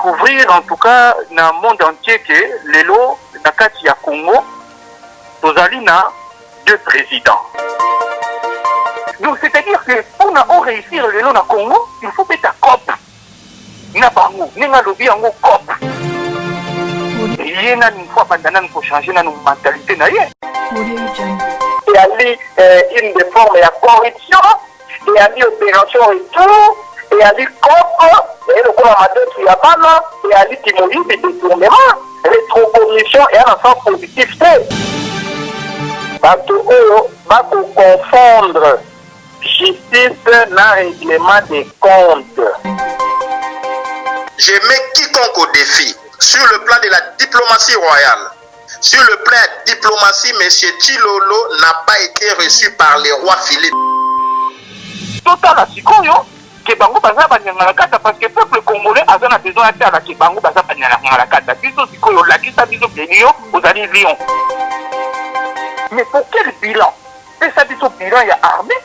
découvrir en tout cas dans le monde entier que lelo na kati ya Congo tozali na 2 présidents. Donc c'est-à-dire que pour on réussir lelo na Congo, il faut mettre COP. Na bango, ninga lobi yango COP. Yena une fois pendant pour changer na mentalité na ye. Il y a une des formes de corruption, il y a une opération et tout. Et à l'ICOP, et le commandant qui a pas et à l'ITIMOLI, des détournements, rétrocognition et un ensemble positif. Va confondre justice dans règlement des comptes. Je mets quiconque au défi sur le plan de la diplomatie royale. Sur le plan de la diplomatie, M. Tshilolo n'a pas été reçu par le roi Philippe. Total à Sikoyo. Que bango baza banyanga kata parce que le peuple congolais a besoin de faire que bango baza banyanga kata biso sikoyo la kisa biso benio ozali lion. Mais pour quel bilan? C'est ça biso bilan ya armée.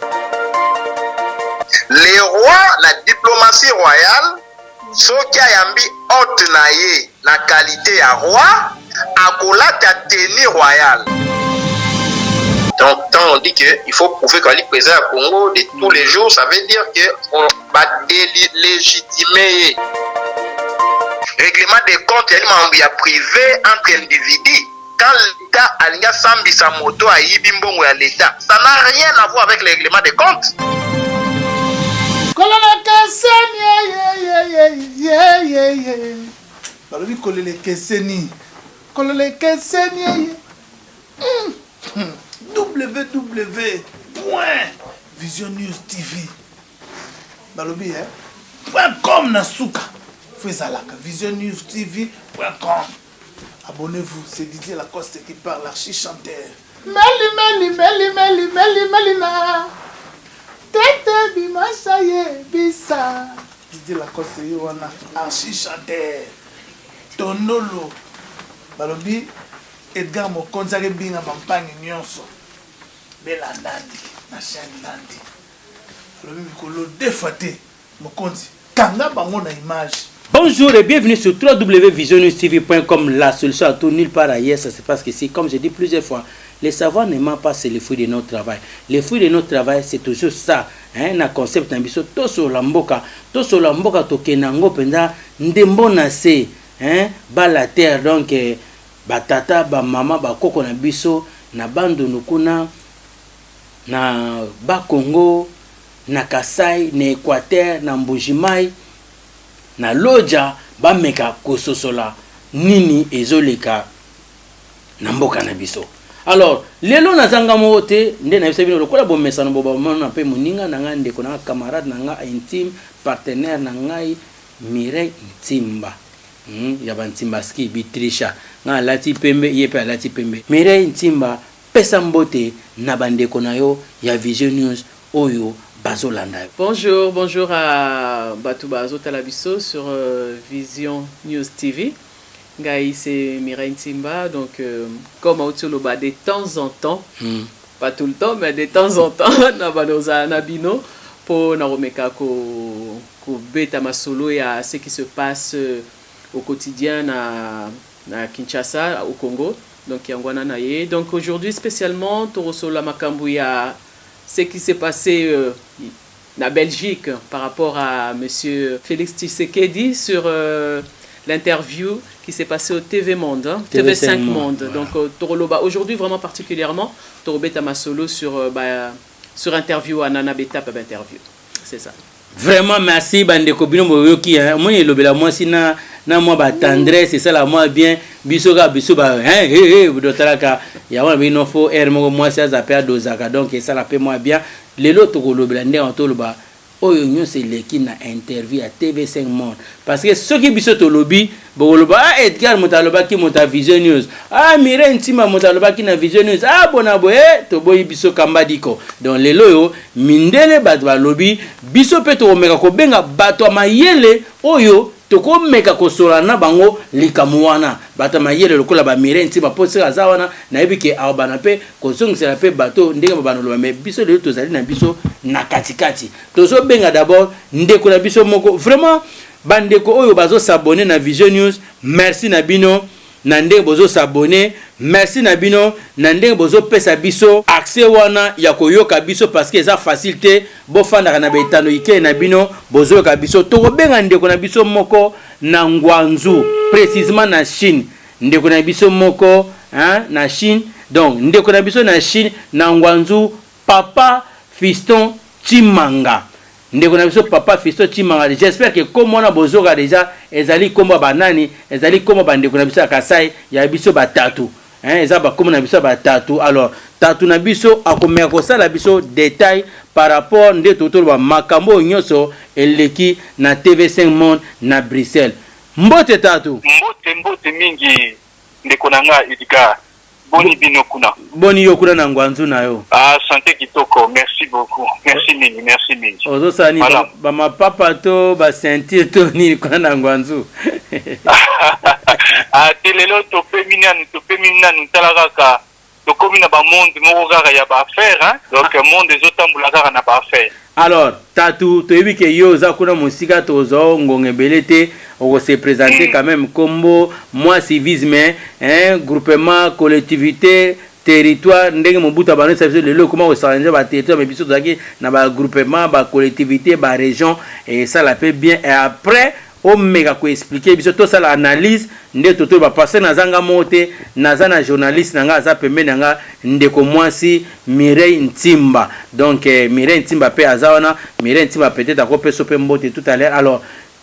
Les rois, la diplomatie royale, soki ayambi haute na ye na qualité ya roi, akolata tenue royale. Donc, quand on dit qu'il faut prouver qu'on est président à Congo de tous les jours, ça veut dire qu'on va délégitimer. Règlement des comptes, il y a privé entre individus. Quand l'État a sambi sa moto à Ibimbongo à l'État, ça n'a rien à voir avec le règlement des comptes. www.visionnews.tv balobi .com nasuka fezalaka visionnews.tv.com. Abonnez-vous, c'est Didier Lacoste qui parle, l'archi-chanteur. Meli na tete bimasaye bisa Didier Lacoste yowana archi-chanteur Tonolo balobi Edgar Mokonzi binga mampagne nyonso bela ndandi na chaîne ndandi balobi mikolo defate Mokonzi kanga bango na image. Bonjour et bienvenue sur www.visionnews.tv.com, la solution à tout, nulle part ailleurs, ça se passe qu'ici. Comme j'ai dit plusieurs fois, le savoir ne ment pas, c'est le fruit de notre travail. Le fruit de notre travail, c'est toujours ça. Un concept ambition, tout sur la mboka, tokenango penda, ndembo na se, ba la terre, donc, ba tata, ba mama, ba koko na biso, na bando nukuna, na ba Congo, na Kasai, na Équateur, na Mbujimai, na loja ba meka kososola nini ezoleka na mboka na biso. Alors lelo nazanga mote nde na biso bino lokola bo mesano bo ba mona pe moninga na nga ndeko na camarade na nga intime partenaire na ngai Mireille Ntimba ya ba Ntimba ski bitrisha nga lati pembe yepe alati pembe. Mireille Ntimba pesa mbote na bandeko na yo ya Vision News oyo. Bonjour à Batou Bazo Talabiso sur Vision News TV. Gaï c'est Mireille Ntimba, donc comme Aoutioloba de temps en temps, pas tout le temps, mais de temps en temps, Nabanoza Nabino pour Naromeka ko beta masolo et à ce qui se passe au quotidien à Kinshasa, au Congo, donc Yangwana Naye. Donc aujourd'hui spécialement Torosola Makambouya. Ce qui s'est passé en Belgique par rapport à M. Félix Tshisekedi sur l'interview qui s'est passée au TV Monde, TV5 Monde. Voilà. Donc, Toroloba, aujourd'hui vraiment particulièrement, Torobeta Masolo sur interview à Nana Beta Pab interview. C'est ça. Vraiment merci bandeko bino moyoki moi elobela moi sina na moi ba tendresse c'est ça la moi bien bisoga biso ba dotalaka ya wana bino fo mo moi ça zapper dozaka donc ça la paie moi bien lelo to kolobela nde on toloba oyo nyo c'est leki na interview à TV5 Monde parce que ceux qui biso to lobby boloba Edgar Motaloba ki Mota Vision News Mireille Ntimba Motaloba ki na Vision News bona boye to boyi biso kambadiko donc lelo yo mindele bato ba lobby biso pe to meka ko benga bato mayele oyo to ko meka ko solana bango likamuwana bato mayele lokola ba Mireille Ntimba posa azawana na ebike abana pe ko songisa pe bato ndenge ba banolo mais biso lelo to zali na biso na katikati to so benga d'abord ndeko na biso moko vraiment bandeko oyo bazo s'abonner na Vision News, merci na bino na ndenge bozo s'abonner, merci na bino na ndenge bozo pesa biso accès wana ya koyoka biso parce que eza facilité bo fanda na betano ike na bino bozo yoka biso to benga ndeko na biso moko na Ngwanzu, précisément na Chine, ndeko na biso moko na Chine, donc ndeko na biso na Chine na Ngwanzu, Papa Fiston Chimanga. Ndeko na biso Papa Fiston Chimanga. J'espère que comme on a bozoga déjà ezali komba banani, ezali komba bandeko na biso ya Kasai ya biso batatu. Ezaba comme na biso batatu. Alors tatu na biso akomeka kosala biso détail par rapport nde totolo ba makambo nyonso eleki na TV5 Monde na Bruxelles. Mbote tatu. Mbote mingi ndeko na nga Edgar. Boni bino kuna. Boni yo kuna na Ngwanzu na yo. Ah, santé kitoko, merci beaucoup. Merci mingi, merci mingi. Ozo sani ba mapapa to ba sentir to ni kuna na Ngwanzu. Ah, telelo to pemina ntalaka to komina ba monde moko kaka ya ba affaire, hein. Donc monde ezotambula kaka na ba affaire. Alors, tatu toyebi ke yo za kuna musika tozo ngongebele te on se présenter quand même combo moi civisme groupement collectivité territoire ndenge mobuta bana service lelo comment on s'arrange ba territoire mais biso zaki na ba groupement ba collectivité ba région et ça la fait bien et après on mega ko expliquer biso to ça l'analyse nde toto ba passer na zanga mote na zana journaliste nanga za pembe nanga ndeko mwasi Mireille Ntimba. Donc Mireille Ntimba pe azawana Mireille Ntimba peut-être akope sope mbote tout à l'heure. Alors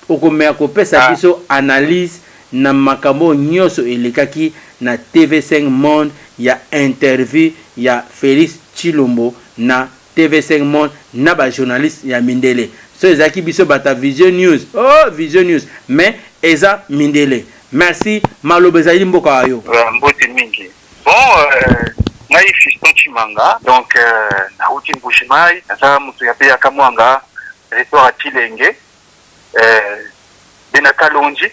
okomea kope sa biso analyse na makambo nyoso elekaki na TV5 Monde ya interview ya Félix Chilombo na TV5 Monde na ba journaliste ya Mindele. So ezaki biso bata Vision News. Oh Vision News mais eza Mindele. Merci malobeza mboka ayo. Mbote mingi. Bon ngai Fiston Chimanga donc na uti Mbushimai na mutu ya pia kamwanga territoire Tilenge Benakalonji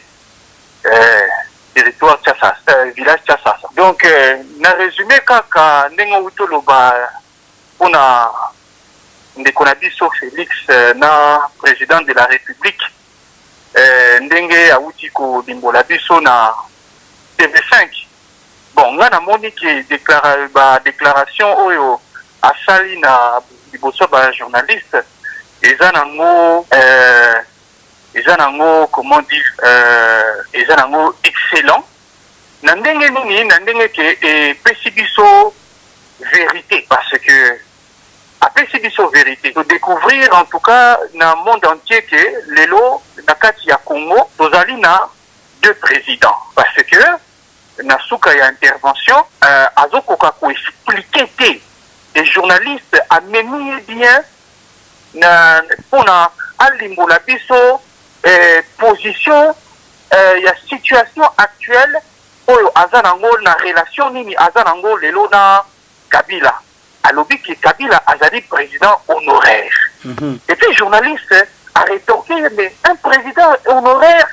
territoire Tchassasa village Tchassasa. Donc na résumé kaka ndengo utoloba pona ndeko na biso Félix na président de la République ndenge auti ko limbola biso na TV5. Bon nga na moni ki déclaration oyo asali na liboso ba journaliste eza nango comment dire eza nango excellent na ndenge nini na ndenge ke pesi biso vérité parce que apesi biso vérité de découvrir en tout cas na monde entier que lelo na kati ya Congo tozali na deux présidents parce que na suka ya intervention azokoka ko expliquer te les journalistes ameni bien na pona alimbola biso position ya situation actuelle oyo azanango na relation nini azanango lelo na Kabila alobi ki Kabila azali président honoraire. Et puis journaliste a rétorqué mais un président honoraire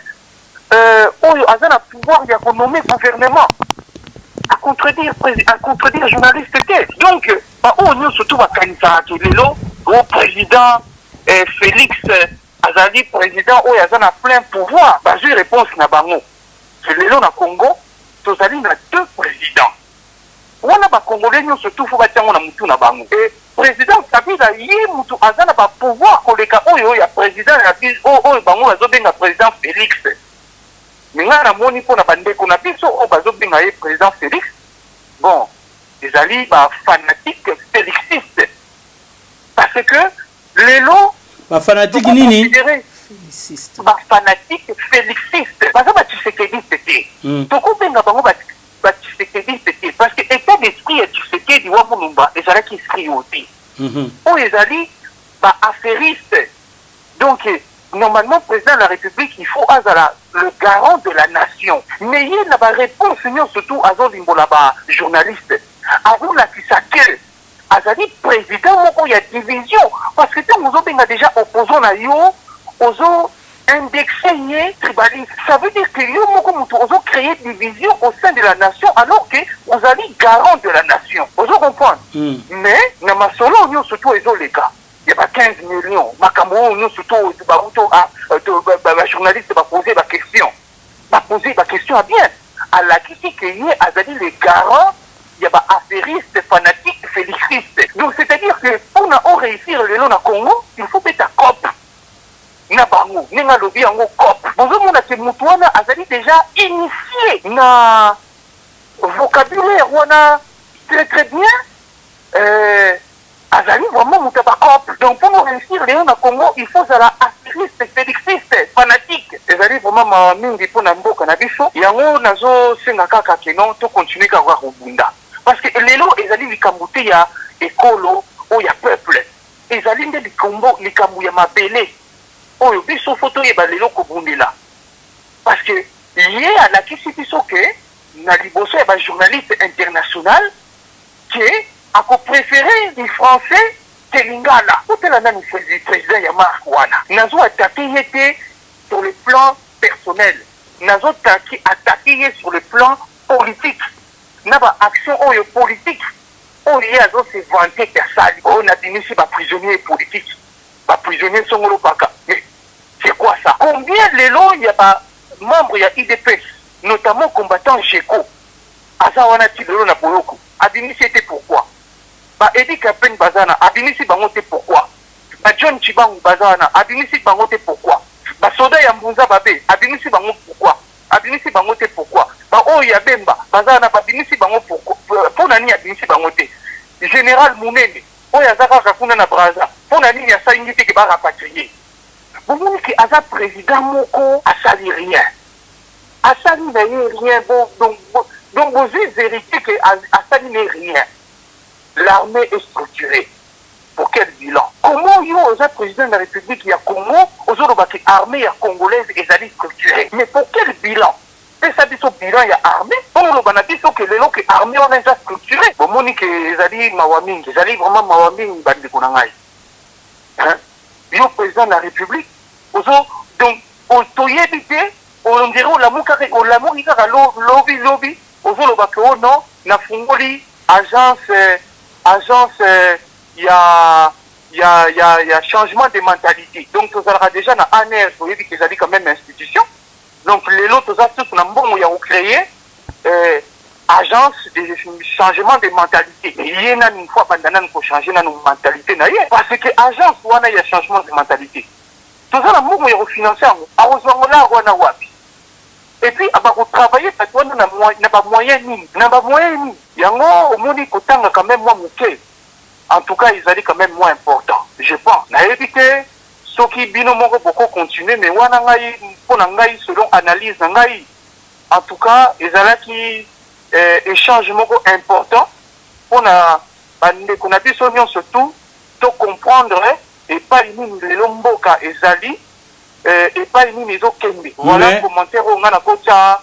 oyo azana pouvoir ya nommer gouvernement à contredire journaliste te. Donc on nous surtout va kanisa lelo au président Félix azali président oyo azana plein pouvoir bazui réponse na bango. C'est lelo na Congo tozali na deux présidents. Wana ba Congolais nyo surtout faut batiango na mutu na bango. Et président Kabila yi mutu azana ba pouvoir koleka oyo ya président ya biso oyo bango bazobenga président Félix. Minga na moni po na bandeko na biso o bazobenga ye président Félix. Bon, ezali ba fanatique félixiste. Parce que lelo ba fanatique nini? Ba fanatique félixiste. Baza ba Tshisekedi te. Toko benga bango ba Tshisekedi te parce que état d'esprit ya Tshisekedi wa Mulumba ezalaki esprit oti. O ezali ba affairiste. Donc normalement président de la République il faut azala le garant de la nation. Mais il n'a pas réponse surtout à Zolimbola ba journaliste. Avant la Kisake azali président moko ya division parce que tout nous a déjà opposé na yo ozo indexé tribaliste. Ça veut dire que yo moko mutu ozo créer division au sein de la nation alors que vous allez garant de la nation. Ozo comprendre. Mais na masolo yo surtout ezo les gars. il y a 15 millions. Makambo, nous surtout, les journalistes vont poser la question. Va poser la question à bien. À la question qu'il y a les garants, il y a des affairistes, fanatiques, félichistes. Donc c'est-à-dire que pour réussir le long du Congo, il faut mettre un cop. Na bango, n'enga lobby en cop. Bonjour, mon Moutouana a déjà initié na vocabulaire, on a très bien. Azali vraiment Moutabakop. Donc pour nous réussir les na Congo, il faut la affiriste, félixiste, fanatique. Azali vraiment ma mingi pour Nambo Kanabiso. Yango nazo sengaka kakeno to continuer ka voir Rubunda. Parce que lelo ezali likambuté ya écolo ou ya peuple. Ezali nde likambo likambu ya mabele. Oyo biso photo ye ba lelo ko bundela. Parce que yé à la kisi biso ke na liboso ya ba journaliste international qui a préféré les Français que l'Ingala. Où est la même président Yamar Wana? Nazo attaqué sur le plan personnel. Nazo attaqué sur le plan politique. Naba action politique. On y a se vanter personne. On a dit ici prisonniers politiques. Prisonniers sont au Baka. Mais c'est quoi ça? Combien de lots il y a membres il y a IDPS, notamment combattants GECO. Azawana Tidoro na Boyoko. Adini c'était pourquoi? Edi Kapen Bazana, Abinisi Bangote pourquoi? John Chibang Bazana, Abinisi Bangote pourquoi? Soda Yambunza Babe, Abinisi Bangote pourquoi? Abinisi Bangote pourquoi? Oya Bemba, Bazana, Abinisi Bangote pourquoi? Pour Nani Abinisi Bangote. Général Mounene, Oya Zaka Kakuna na Braza, pour Nani Yasaingiti qui va rapatrier. Vous voyez que Aza président Moko a sali rien. A sali rien, donc vous héritez que Asali n'est rien. L'armée est structurée. Pour quel bilan? Comment il y a un président de la République, il y a Congo, aux autres armée congolaise et elle est structurée. Mais pour quel bilan? Et ça dit son bilan, il y a armée. Pour le banati, c'est que l'armée on est déjà structurée. Bon, moni que Zali Mawaming, Zali vraiment Mawaming, Bandi Konangai. Hein? Il y a un président de la République, aux autres, donc, au toyébité, on dirait au l'amour, il y a lobby, aux autres, non, na fungoli, agence, il y a changement de mentalité. Donc, tu auras déjà dans ANR, vous voyez que c'est quand même institution. Donc, les autres astuces, nous avons créé agence de changement de mentalité. Et il y a une fois pendant pour changer notre mentalité. Parce que agence, il y a changement de mentalité. Tout ça, nous avons financé. Et puis, on travailler parce qu'on n'a pas moyen ni. Yango, au monde, il quand même moins mouqué. En tout cas, ils allaient quand même moins important. Je pense. N'a évité, ceux qui bino moko beaucoup continuer, mais wana ngai, pour ngai, selon analyse ngai. En tout cas, ils allaient qui échange moko important. Pour na, qu'on a dit surtout, de comprendre, et pas une lomboka et zali, et pas une maison kembe. Voilà, commentaire on a kocha,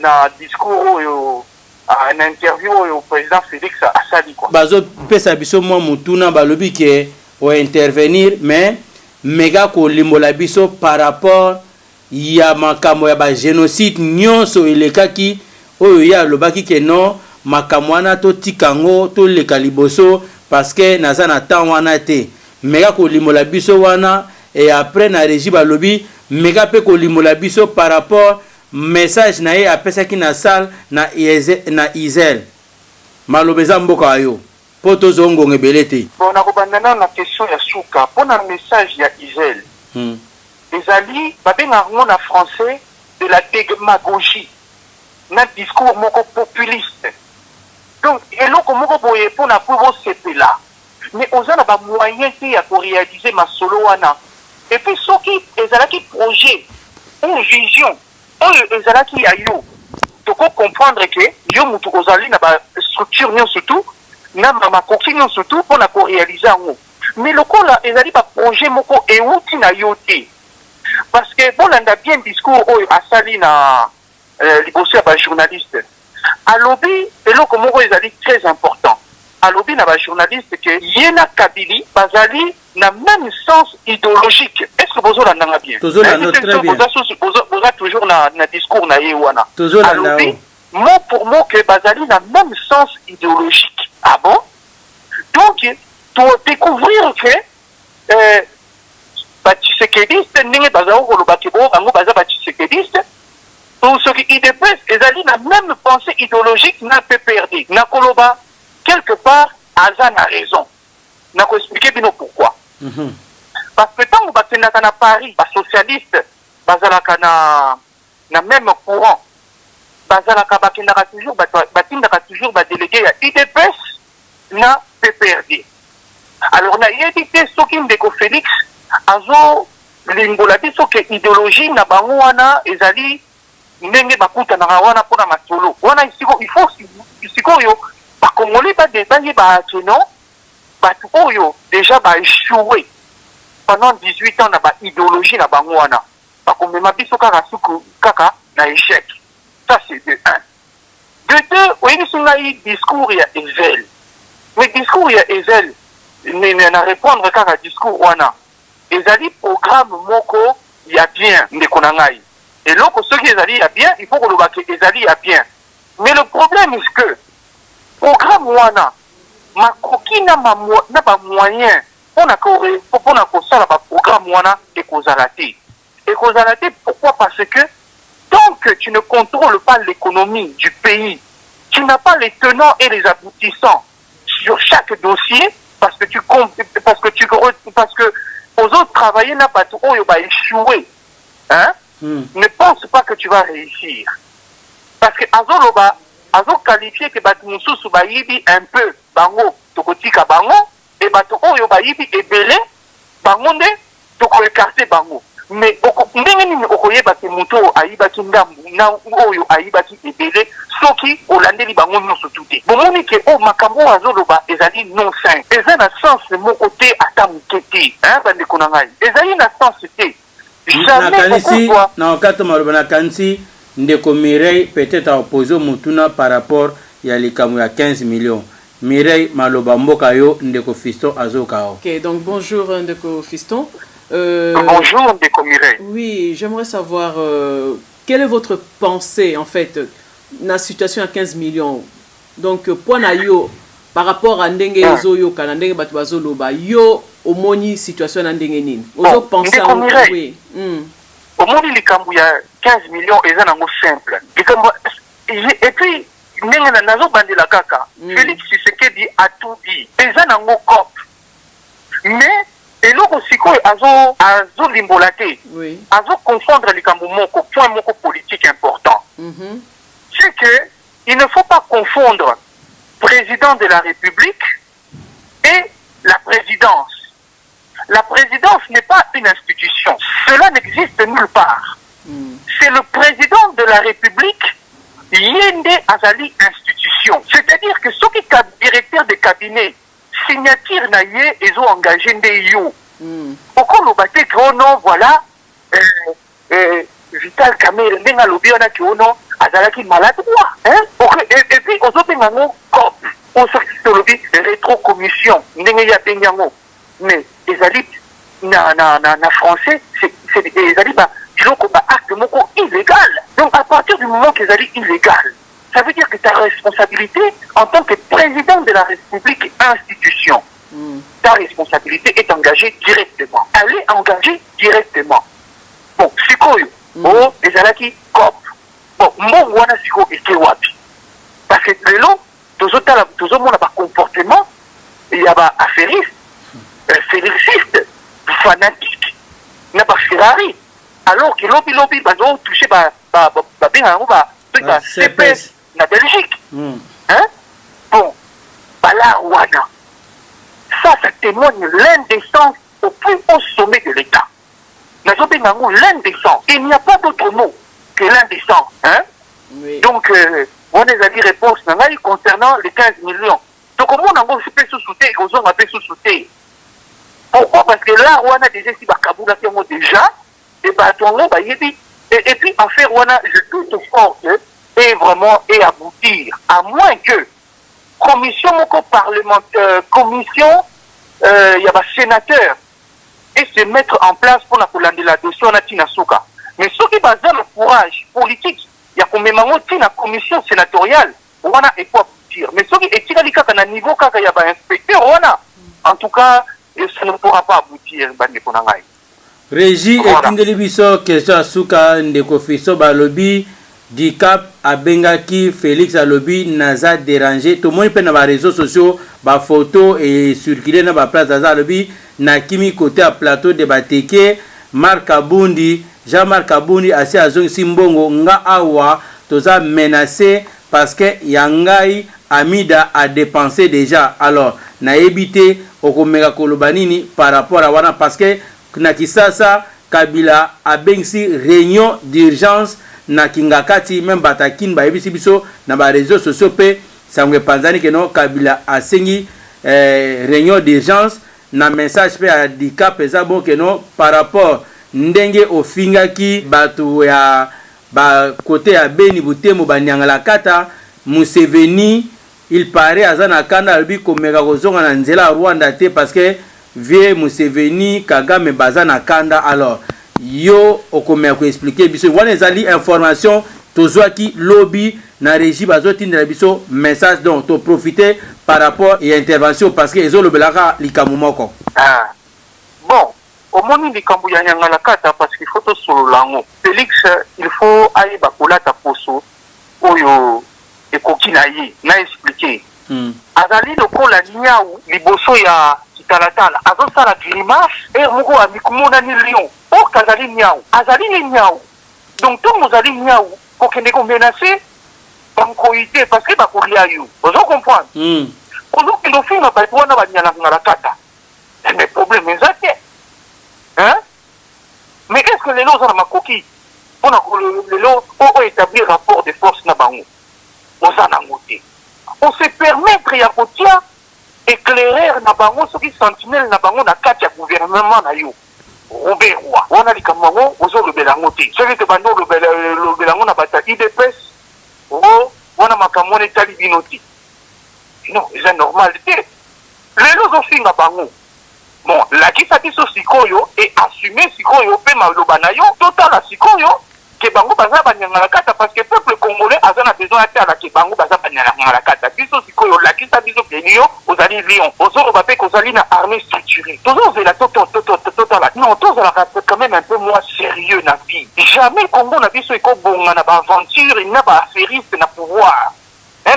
na discours, en interview au président Félix Assali quoi. Bazo pesa biso mwa mutuna balobi ke o intervenir mais mega ko limbola biso par rapport ya makambo ya ba génocide nyonso elekaki oyo ya lobaki ke non makambo wana to tikango to leka liboso parce que naza na temps wana te mega ko limbola biso wana et après na régie balobi mega pe ko limbola biso par rapport message na ye apesa ki na salle na Isel malobeza mboka ayo poto zongo ngebelete bon na kobandana na question ya suka pona message ya Isel ezali babenga ngo na français de la démagogie na discours moko populiste donc eloko moko boye pona pour sepela mais ozana ba moyen te ya ko réaliser ma solo wana et puis soki ezalaki projet une vision ezalaki ya yo toko comprendre que yo mutu ozali na ba structure nyon surtout na makoki nyon surtout pour na ko réaliser ngo mais lokola ezali ba projet moko euti na yo te parce que bon landa bien discours oyo asali na liboso ya ba journaliste alobi eloko moko ezali très important alobi na ba journaliste que yena Kabili bazali na même sens idéologique. Est-ce que vous avez bien? Toujours très bien. Vous avez toujours na discours na yewana. Toujours mot pour mot que bazali na même sens idéologique. Ah bon? Donc pour découvrir que batshisekediste ndenge bazao koloba ke bo bango baza batshisekediste pour ceux qui idps ezali na même pensée idéologique na PPRD na koloba quelque part aza na raison na ko expliquer bino pourquoi parce que tant bakendaka na Paris ba socialiste bazalaka na même courant bazalaka bakendaka toujours batindaka toujours ba délégué ya idps na PPRD. Alors na yedite soki ndeko Félix azo limbola biso ke idéologie na bango wana ezali ndenge bakutanaka wana mpona masolo wana isiko il faut sikoyo bakongoli badebanye baakeno bato oyo déjà baéchoué pendant 18 ans na baidéologie na bango wana bakomema biso kaka suku kaka na échec. Ça c'est de 1. De 2 oyebiso ngai discours ya Ezel mais discours ya Ezel na répondre kaka discours wana ezali programme moko ya bien ndeko na ngai eloko soki ezali ya bien il faut koloba ke ezali ya bien mais le problème est que programme wana makoki na bamoyen mpona kosala baprogramme wana ekozala te pourquoi parce que tant que tu ne contrôles pas l'économie du pays tu n'as pas les tenants et les aboutissants sur chaque dossier parce que aux autres travailler n'a pas tout échoué hein ne pense pas que tu vas réussir parce que azo qualifié que batu mususu bayibi un peu bango tokotika bango et batu oyo bayibi ebele bango nde toko écarter bango mais ndenge nini okoyeba ke mutu ayibaki ndambu na oyo ayibaki ebele soki olandeli bango nyonso tute bomoni ke makambo azoloba ezali non sain eza na sens moko te ata moke te bandeko na ngai ezali na sens te na okato maloba na kanisi ndeko Mireille peut-être a opposé mutuna par rapport ya likambo ya 15 millions Mireille maloba mboka yo ndeko Fiston azokao. OK, donc bonjour ndeko Fiston. Bonjour ndeko Mireille. Oui, j'aimerais savoir quelle est votre pensée en fait na situation à 15 millions. Donc point na yo par rapport à ndenge ezoyo kana ndenge batu bazoloba yo omoni situation na ndenge nini. Ozo penser oui. Omoni likambo ya 15 millions eza nango simple. Et puis ndenge na nazo bandela kaka Félix Tshisekedi a tout dit. Eza nango cop. Mais eloko sikoyo azo limbola te. Oui. Azo confondre likambo moko point moko politique important. C'est que il ne faut pas confondre président de la République et la présidence. La présidence n'est pas une institution. Cela n'existe nulle part. C'est le président de la République Yende Azali institution. C'est-à-dire que ceux qui sont directeurs de cabinet, signature naïe, ils ont engagé des yo. Pourquoi nous battons que non, voilà, Vital Kamel, Nenga Lobiona qui au nom, Azalaki malade, et puis, on s'en fait un cop. On s'en fait une rétro-commission, Nenga Yabenyango. Mais les alibes, na français, c'est des alibes, disons qu'on a acte moko illégal. Donc à partir du moment qu'ils allaient illégal, ça veut dire que ta responsabilité en tant que président de la République institution, ta responsabilité est engagée directement. Elle est engagée directement. Bon, c'est quoi? Oh, les alaki cop. Bon, moi, wana siko ete wapi. Parce que le long, tout le monde a pas comportement, il y a pas affairiste, félixiste, fanatique, n'a pas Ferrari. Alors que lobby, bah, ont touché, CPS, la Belgique. Hein? Bon, bah là, Ouana. Ça témoigne l'indécence au plus haut sommet de l'État. L'indécence. Il n'y a pas d'autre mot que l'indécence. Hein? Oui. Donc, on a dit réponse concernant les 15 millions. Donc, au moins, on a fait sous-souter, on a fait sous-souter. Pourquoi? Parce que là, on a déjà si Kaboula déjà, et puis en fait, on a toute force et vraiment et aboutir. À moins que commission parlementaire, commission, il y a des sénateurs et se mettre en place pour la dossier on a Tina Souka. Mais ceux qui basent le courage politique, il y a combien de la commission sénatoriale, on a et pour aboutir. Mais ceux qui est tiré à niveau quand il y a un inspecteur, on a En tout cas, ça ne pourra pas aboutir. Régie et Tindeli Biso, question à Souka Ndeko Fiso Balobi, Dicap Abengaki, Félix Alobi, Naza dérangé. Tout le monde peut dans les réseaux sociaux, ba photo et circuler dans la place Naza Alobi, Nakimi côté à plateau de Bateke, Marc Abundi, Jean-Marc Abundi, assis à Zong Simbongo, Nga Awa, toza menacé parce que Yangai Amida a dépensé déjà. Alors, na évité okomeka kolobanini par rapport à wana parce que na Kisasa Kabila a bengsi réunion d'urgence na Kingakati même batakin ba ebisi biso na ba réseaux sociaux pe sangwe panzani que non Kabila a sengi réunion d'urgence na message pe a dika pesa bon que non par rapport ndenge ofingaki batu ya ba côté ya Beni Butemo banyangala kata Museveni il paraît azana kanda albi komeka kozonga na nzela Rwanda te parce que vie Museveni Kagame bazana kanda. Alors yo okomeka ko expliquer biso wana ezali information tozwaki lobby na régie bazotindela biso message donc to profiter par rapport et intervention parce que ezolobelaka likambo moko. Bon au moni likambo ya nyangala kata parce qu'il faut to solo lango Félix il faut aller bakolata poso oyo ekoki na ye na expliquer azali lokola niau liboso ya kitalatala azosala grimace et moko amikumona ni lion o kazali niau azali ni niau donc tout mozali niau kokende ko menacer bankoité parce que bakolia yo vous comprendre ozo kendo finga ba wana banyala ngala kata mais problème ezate hein mais est-ce que les lois ont makoki on a les lois ont établi rapport de force na bango on se permettre ya kotia éclairer na bango soki sentinelle na bango na kati ya gouvernement na yo Robert Roy wana likambo ozo lobela ngote soki te bando lobela ngo na bata IDPS wana makamone tali binoti non c'est normal te lelo zo finga bango bon la kisa biso sikoyo et assumer sikoyo pe maloba na yo totala sikoyo que bango baza banyangala kata parce que peuple congolais azana besoin de la que bango baza banyangala kata biso sikoyo la kisa biso benio ozali lion ozoro bape kozali na armée structurée tozo zela total non tozo la quand même un peu moins sérieux na vie jamais Congo na biso eko bonga na ba aventure na ba affairistes na pouvoir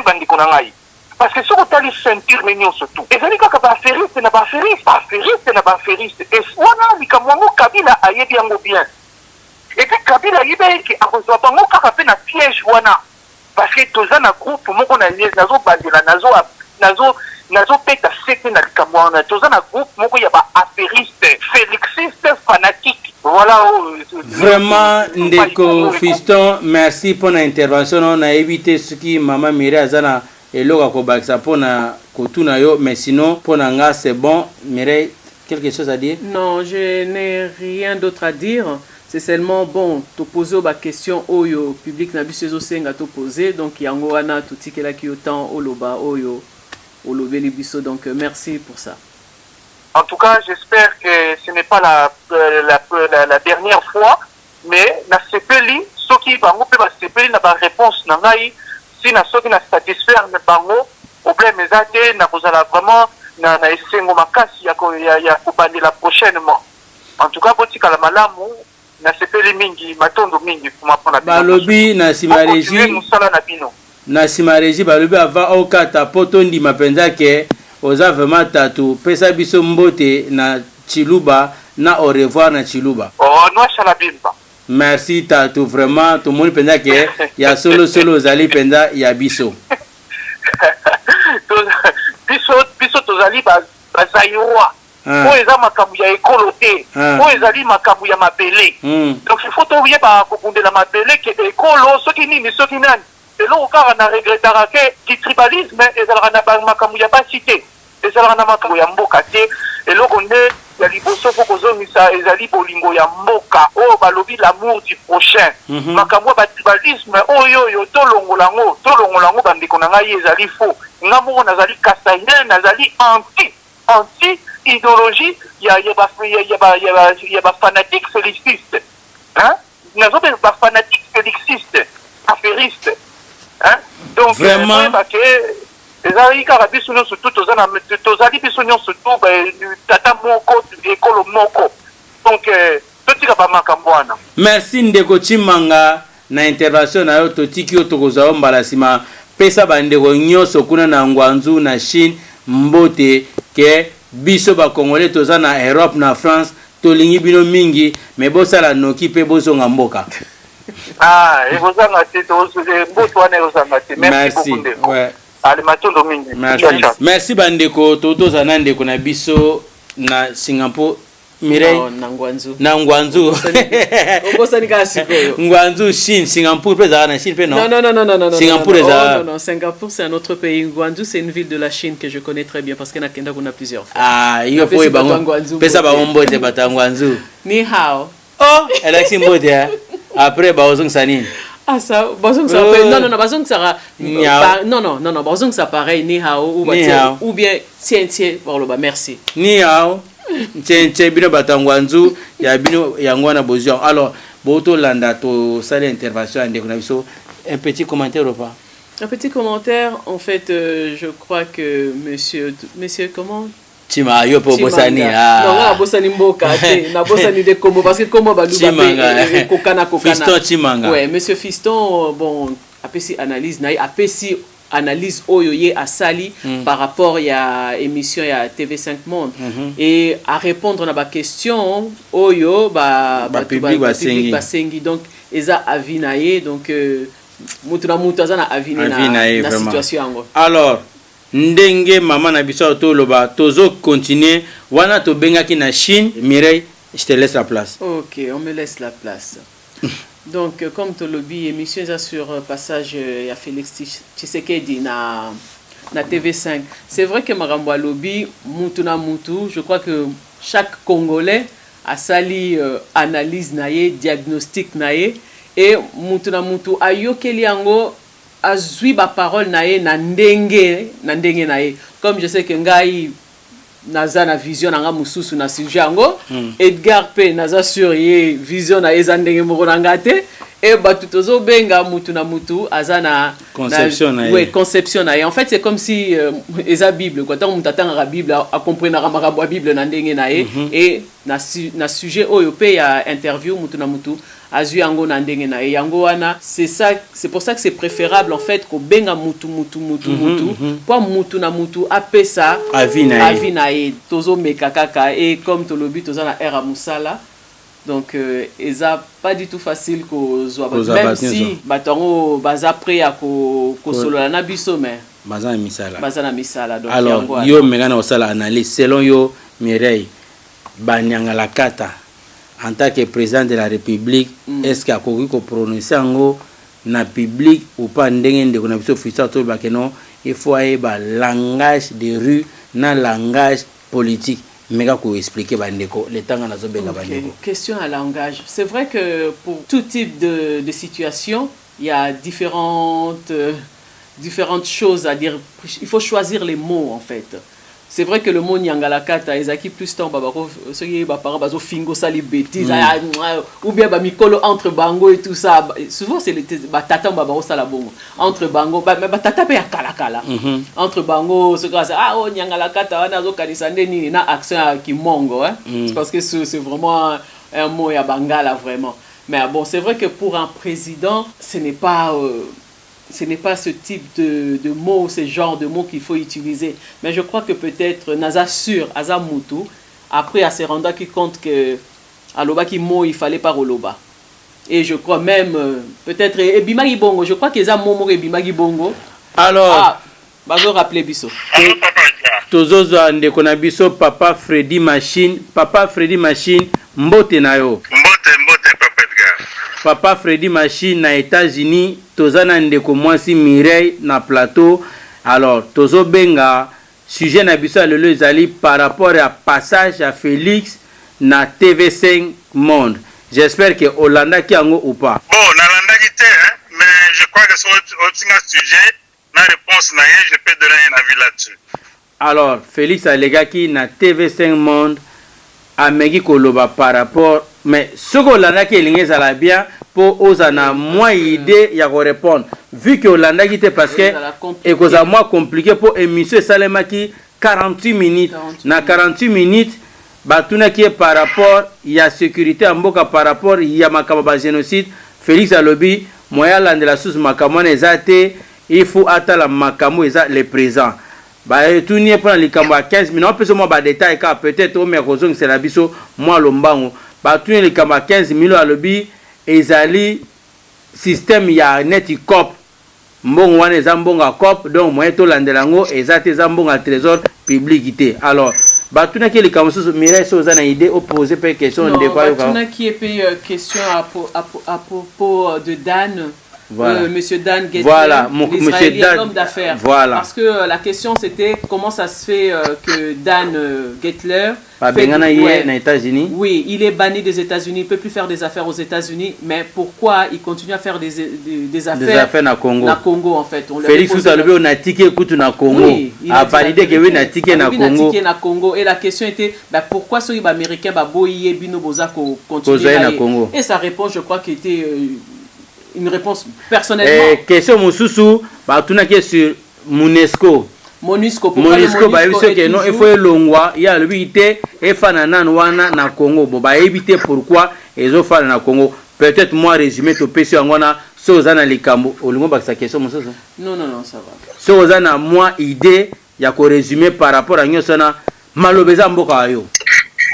bandi konangai parce que sur tali ceinture menio surtout ezali kaka ba affairistes na ba affairistes et wana likamwango Kabila ayebi yango bien. Et puis Kabila yibeki akozwa bango kaka pe na piège wana parce que toza na groupe moko na nazo bandela nazo peta sete na likambo wana toza na groupe moko ya ba affairiste félixiste fanatique voilà vraiment Ndeko Fiston merci pour l'intervention on a évité ce qui maman Mireille azana eloka ko bakisa pona kotuna yo mais sinon pona nga c'est bon. Mireille quelque chose à dire? Non, je n'ai rien d'autre à dire. C'est seulement bon, te poser ma question au public na biso senga te poser donc yango wana tutikela ki autant oloba oyo olobeli biso donc merci pour ça. En tout cas, j'espère que ce n'est pas la dernière fois mais na sepeli soki bango pe ba sepeli na ba réponse na ngai si na soki na satisfaire na bango problème ezate na kozala vraiment na esengo makasi ya kobandela prochainement. En tout cas botika la malamu na sepeli mingi matondo mingi kuma pona balobi na simareji musala na bino na simareji balobi ava okata potondi mapenza ke oza vraiment tatu pesa biso mbote na Chiluba na au revoir na Chiluba. Oh no shala bimba. Merci tatu vraiment tout le monde penza ke ya solo ozali penza ya biso. biso tozali bazaiwa. Po eza makamu ya ekolo te po ezali makamu ya mabele donc il faut toye ba kokundela mabele ke ekolo soki nini soki nani eloko kaka na regretaka ke ki tribalisme ezalaka na makamu ya basi te ezalaka na makamu ya mboka te eloko nde ya liboso fo kozongisa ezali bolingo ya mboka oyo balobi l'amour du prochain makamu ya batribalisme oyo tolongolango bandeko na ngai ezali faux nga moko nazali kasayen nazali anti idéologie il y a ba fanatique félixiste hein nazo ba fanatique félixiste affairiste hein donc vraiment ezali kaka biso nyonso tu tozali biso nyonso tu tata moko ekolo moko donc totika bamakambo wana. Merci ndeko Chimanga na intervention na yo totiki yo tokozwa mbala nsima pesa bandeko nyonso kuna na Ngwanzu na Chine mbote ke biso bakongole toza na Europe na France tolingi bino mingi me bosala noki pe bozonga mboka. Ekozanga te mboto wana ekozanga te. Merci beaucoup ndeko. Ouais. Matondo mingi. Merci bandeko totoza na ndeko na biso na Singapore. Mireille na Ngwanzu Ngwanzu Chine Singapour peut na Chine non Singapour non Singapour c'est un autre pays. Ngwanzu c'est une ville de la Chine que je connais très bien parce que nakenda kuna plusieurs fois. Il faut pesa ba ombote bata Ngwanzu ni hao Alexis mbote après ba ozong sanine ça bazong ça non bazong ça non bazong ça pareil ni hao ou bien tiens merci ni hao Tche bino batangwanzu ya bino yangwana bozion. Alors boto landa to sale intervention ande kuna biso un petit commentaire ou pas? Un petit commentaire en fait je crois que monsieur comment Chima yo po bosani non na bosani mboka te na bosani de Kombo parce que Kombo ba luba kokana Fiston Chimanga. Ouais, monsieur Fiston bon apesi analyse na apesi analyse oyo ye asali par rapport à émission ya TV5 Monde et à répondre na ba question oyo ba public basengi donc eza avinaye donc mutu na mutu azana avine na situation yango. Alors ndenge mama na biso to loba tozo continuer wana to bengaki na Chine. Mireille, je te laisse la place. OK, on me laisse la place. Donc, comme tu l'as dit, émission sur passage à Félix Tshisekedi na TV5. C'est vrai que Marambo Lobby, Mutuna Mutu, je crois que chaque Congolais a sali analyse naie, diagnostic naie, et Mutuna Mutu a yokeli ango a zui ba parole naie na ndenge naie. Comme je sais que ngai naza na vision nanga mususu na sujet yango Edgar P naza sur ye vision na ezandenge moko nanga te et batu tozo benga mutu na mutu azana conception na en fait c'est comme si eza Bible quoi tant mutatanga la Bible a comprendre makambo ya Bible na ndenge na ye et na sujet oyo pe ya interview mutu na mutu azui yango na ndenge na ye yango wana c'est pour ça que c'est préférable en fait ko benga mutu pour mutu na mutu apesa avina ye tozo meka kaka et comme to lobi toza na era musala donc eza pas du tout facile ko zo même si batongo baza prêt à ko solola na biso mais baza na misala donc alors yo mekana osala analyse selon yo Mireille banyanga la kata en tant que président de la République, est-ce qu'il y a quelqu'un qui prononce na public ou pas ndenge ndeko na biso fisa to ba keno il faut avoir langage de rue na langage politique mega ko expliquer bandeko le temps na zo benga bandeko. Question à langage. C'est vrai que pour tout type de situation, il y a différentes choses à dire. Il faut choisir les mots en fait. C'est vrai que le mot Nyangalakata ezaki plus temps babako ce qui ba para bazo fingo sali bêtise ou bien ba mikolo entre bango et tout ça souvent c'est les batata babako sala bongo entre bango ba tata pe ya kala entre bango ce que ça oh Nyangalakata wana zo kanisa ndeni na accent ki mongo hein parce que c'est vraiment un mot ya bangala vraiment mais bon c'est vrai que pour un président ce n'est pas ce type de mots, ce genre de mots qu'il faut utiliser. Mais je crois que peut-être Naza sur Azamutu, après à se rendre compte que à Loba qui mot il fallait pas Roloba. Et je crois même peut-être Ebimagi Bongo, je crois qu'ils ont momo Ebimagi Bongo. Alors bazo rappeler biso. Tozozo ande kona biso papa Freddy Machine mbote nayo. Mbote papa Edgar. Papa Freddy Machine na États-Unis tozana ndeko mwasi Mireille na plateau. Alors tozo benga sujet na biso lelo ezali par rapport à passage à Félix na TV5 Monde. J'espère que Hollanda qui ango ou pas. Bon, Hollanda qui te mais je crois que sur un sujet la réponse na je peux donner un avis là-dessus. Alors Félix Alegaki na TV5 Monde a megi koloba par rapport mais ce que Hollanda qui est ça la bien pour osana moins idée y a répondre vu que Hollanda qui était parce que et que ça moins compliqué pour émission Salema qui 48 minutes na 48 minutes batuna qui est par rapport il y a sécurité en boka par rapport il y a makamba génocide Félix Alobi moya la de la sous makamone ezate il faut attendre makamo eza le présent ba tout nie prendre les kambo à 15 minutes on peut seulement ba détail car peut-être au mercredi c'est la biso moi lombango ba tout les kambo à 15 minutes Alobi ezali système ya net cop mbongo wana eza mbongo cop donc moyen to landelango ezate eza mbongo à trésor publicité alors batuna qui les kamso Mireille Soza na idée opposé par question de quoi batuna qui est question à propos de Dan. Voilà. Monsieur Dan Gettler, voilà, monsieur Dan, homme d'affaires. Voilà. Parce que la question c'était comment ça se fait que Dan Gettler États-Unis. Oui, il est banni des États-Unis, il ne peut plus faire des affaires aux États-Unis, mais pourquoi il continue à faire des affaires na Congo. Na Congo en fait. Félix Soutalobi on a ticket écoute na Congo. Oui, a validé que oui na ticket na Congo. Et la question était pourquoi ceux américains boye bino boza continuer na Congo. Et sa réponse je crois qu'il était une réponse personnellement. Question Moussousou, batuna qui est sur MONUSCO ba biso que non il faut longwa il y a le bité et fanana wana na Congo bo ba éviter pourquoi ezo fana na Congo peut-être moi résumé to pesi ngona sozana likambo olingo ba sa question Moussousou. Non ça va. Sozana moi idée ya ko résumer par rapport à nyosana malobeza mboka yo.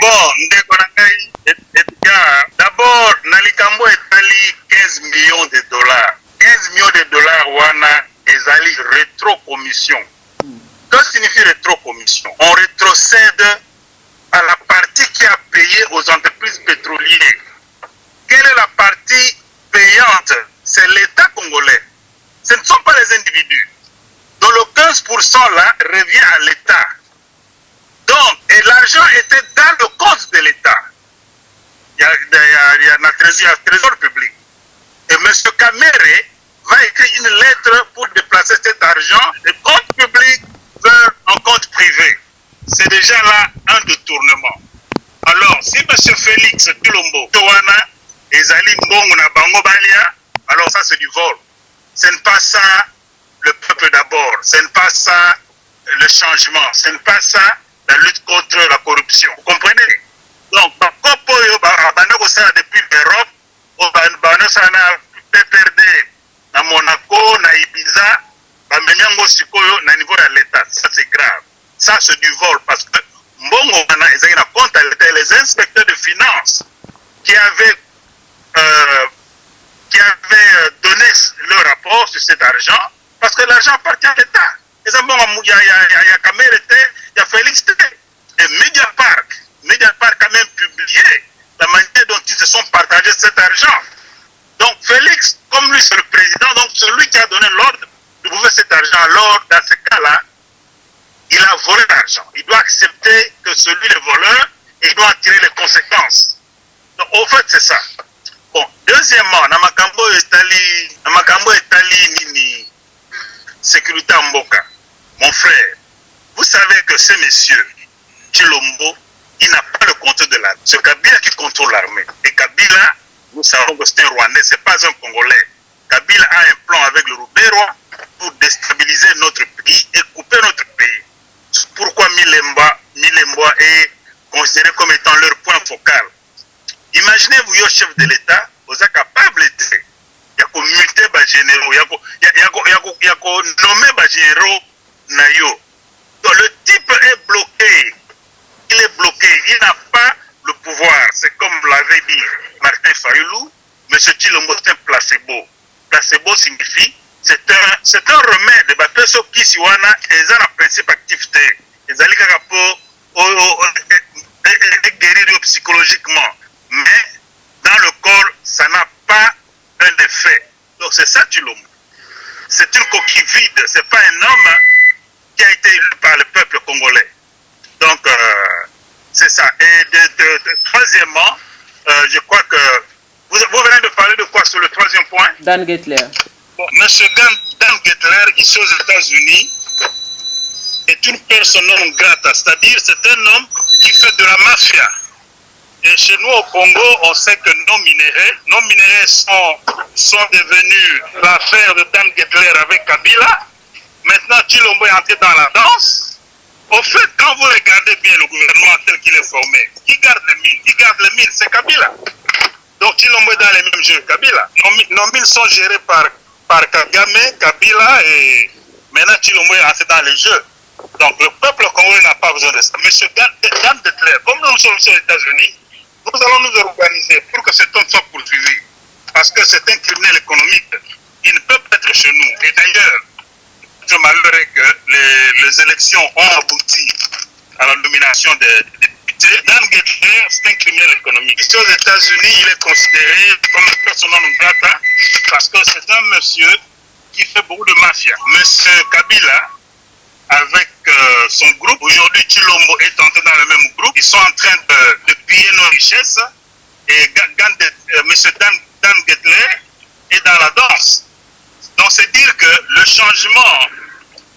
Bon, ndeko na ngai Edgar, d'abord nalikambo etali 15 millions de dollars. 15 millions de dollars wana ezali rétrocommission. Que signifie rétrocommission? On rétrocède à la partie qui a payé aux entreprises pétrolières. Quelle est la partie payante? C'est l'État congolais. Ce ne sont pas les individus. Donc le 15% là revient à l'État. Donc, et l'argent était dans le compte de l'État. Il y a un trésor public. Et M. Kamere va écrire une lettre pour déplacer cet argent du compte public vers un compte privé. C'est déjà là un détournement. Alors, si M. Félix Tulombo, Towana, Ezali Mbongo na Bango Balia, alors ça c'est du vol. Ce n'est pas ça le peuple d'abord. Ce n'est pas ça le changement. Ce n'est pas ça la lutte contre la corruption. Vous comprenez? Donc, depuis l'Europe, PPRD, na Monaco, na Ibiza, na niveau de l'État. Ça, c'est grave. Ça, c'est du vol. Parce que Mbongo, compte à l'État, les inspecteurs de finances qui avaient donné leur rapport sur cet argent, parce que l'argent appartient à l'État. Il y a Kamere, il y a Félix T. Et Mediapart a même publié la manière dont ils se sont partagés cet argent. Donc Félix, comme lui c'est le président, donc celui qui a donné l'ordre de bouffer cet argent, alors dans ce cas-là, il a volé l'argent. Il doit accepter que celui le voleur, et il doit en tirer les conséquences. Donc au fait c'est ça. Bon, deuxièmement, Namakambo Etali Nini, sécurité en Mboka. Mon frère, vous savez que ce monsieur, Chilombo, il n'a pas le contrôle de l'armée. C'est Kabila qui contrôle l'armée. Et Kabila, nous savons que c'est un Rwandais, ce n'est pas un Congolais. Kabila a un plan avec le Rouberois pour déstabiliser notre pays et couper notre pays. Pourquoi Milemba est considéré comme étant leur point focal. Imaginez-vous, le chef de l'État, vous êtes capable de il y a multer les généraux, il y a nommer les généraux. Donc le type est bloqué. Il est bloqué. Il n'a pas le pouvoir. C'est comme l'avait dit Martin Fayulu, M. Chilombo, c'est un placebo. Placebo signifie c'est un remède. Personne qui s'y a un principe activité. Ils allaient guérir psychologiquement. Mais dans le corps, ça n'a pas un effet. Donc c'est ça Chilombo. C'est une coquille vide. C'est pas un homme qui a été élu par le peuple congolais. Donc c'est ça. Et troisièmement, je crois que vous venez de parler de quoi sur le troisième point? Dan Gettler. Bon, Monsieur Dan Gettler, ici aux États-Unis, est une personne non grata, c'est-à-dire c'est un homme qui fait de la mafia. Et chez nous au Congo, on sait que nos minéraux sont devenus l'affaire de Dan Gedler avec Kabila. Maintenant, Tshilombo est entré dans la danse. Au fait, quand vous regardez bien le gouvernement tel qu'il est formé, qui garde les mines, c'est Kabila. Donc Tshilombo est dans les mêmes jeux que Kabila. Nos mines sont gérées par Kagame, Kabila, et maintenant Tshilombo est entré dans les jeux. Donc le peuple congolais n'a pas besoin de ça. Monsieur Dan Gedler, comme nous sommes aux États-Unis, nous allons nous organiser pour que cet homme soit poursuivi. Parce que c'est un criminel économique. Il ne peut pas être chez nous. Et d'ailleurs, c'est malheureux que les élections ont abouti à la nomination des députés. Dan Gedler, c'est un criminel économique. Ici aux États-Unis, il est considéré comme un persona non grata parce que c'est un monsieur qui fait beaucoup de mafia. Monsieur Kabila, avec son groupe, aujourd'hui Tshilombo est entré dans le même groupe. Ils sont en train de piller nos richesses. Et monsieur Dan Gedler est dans la danse. Donc c'est dire que le changement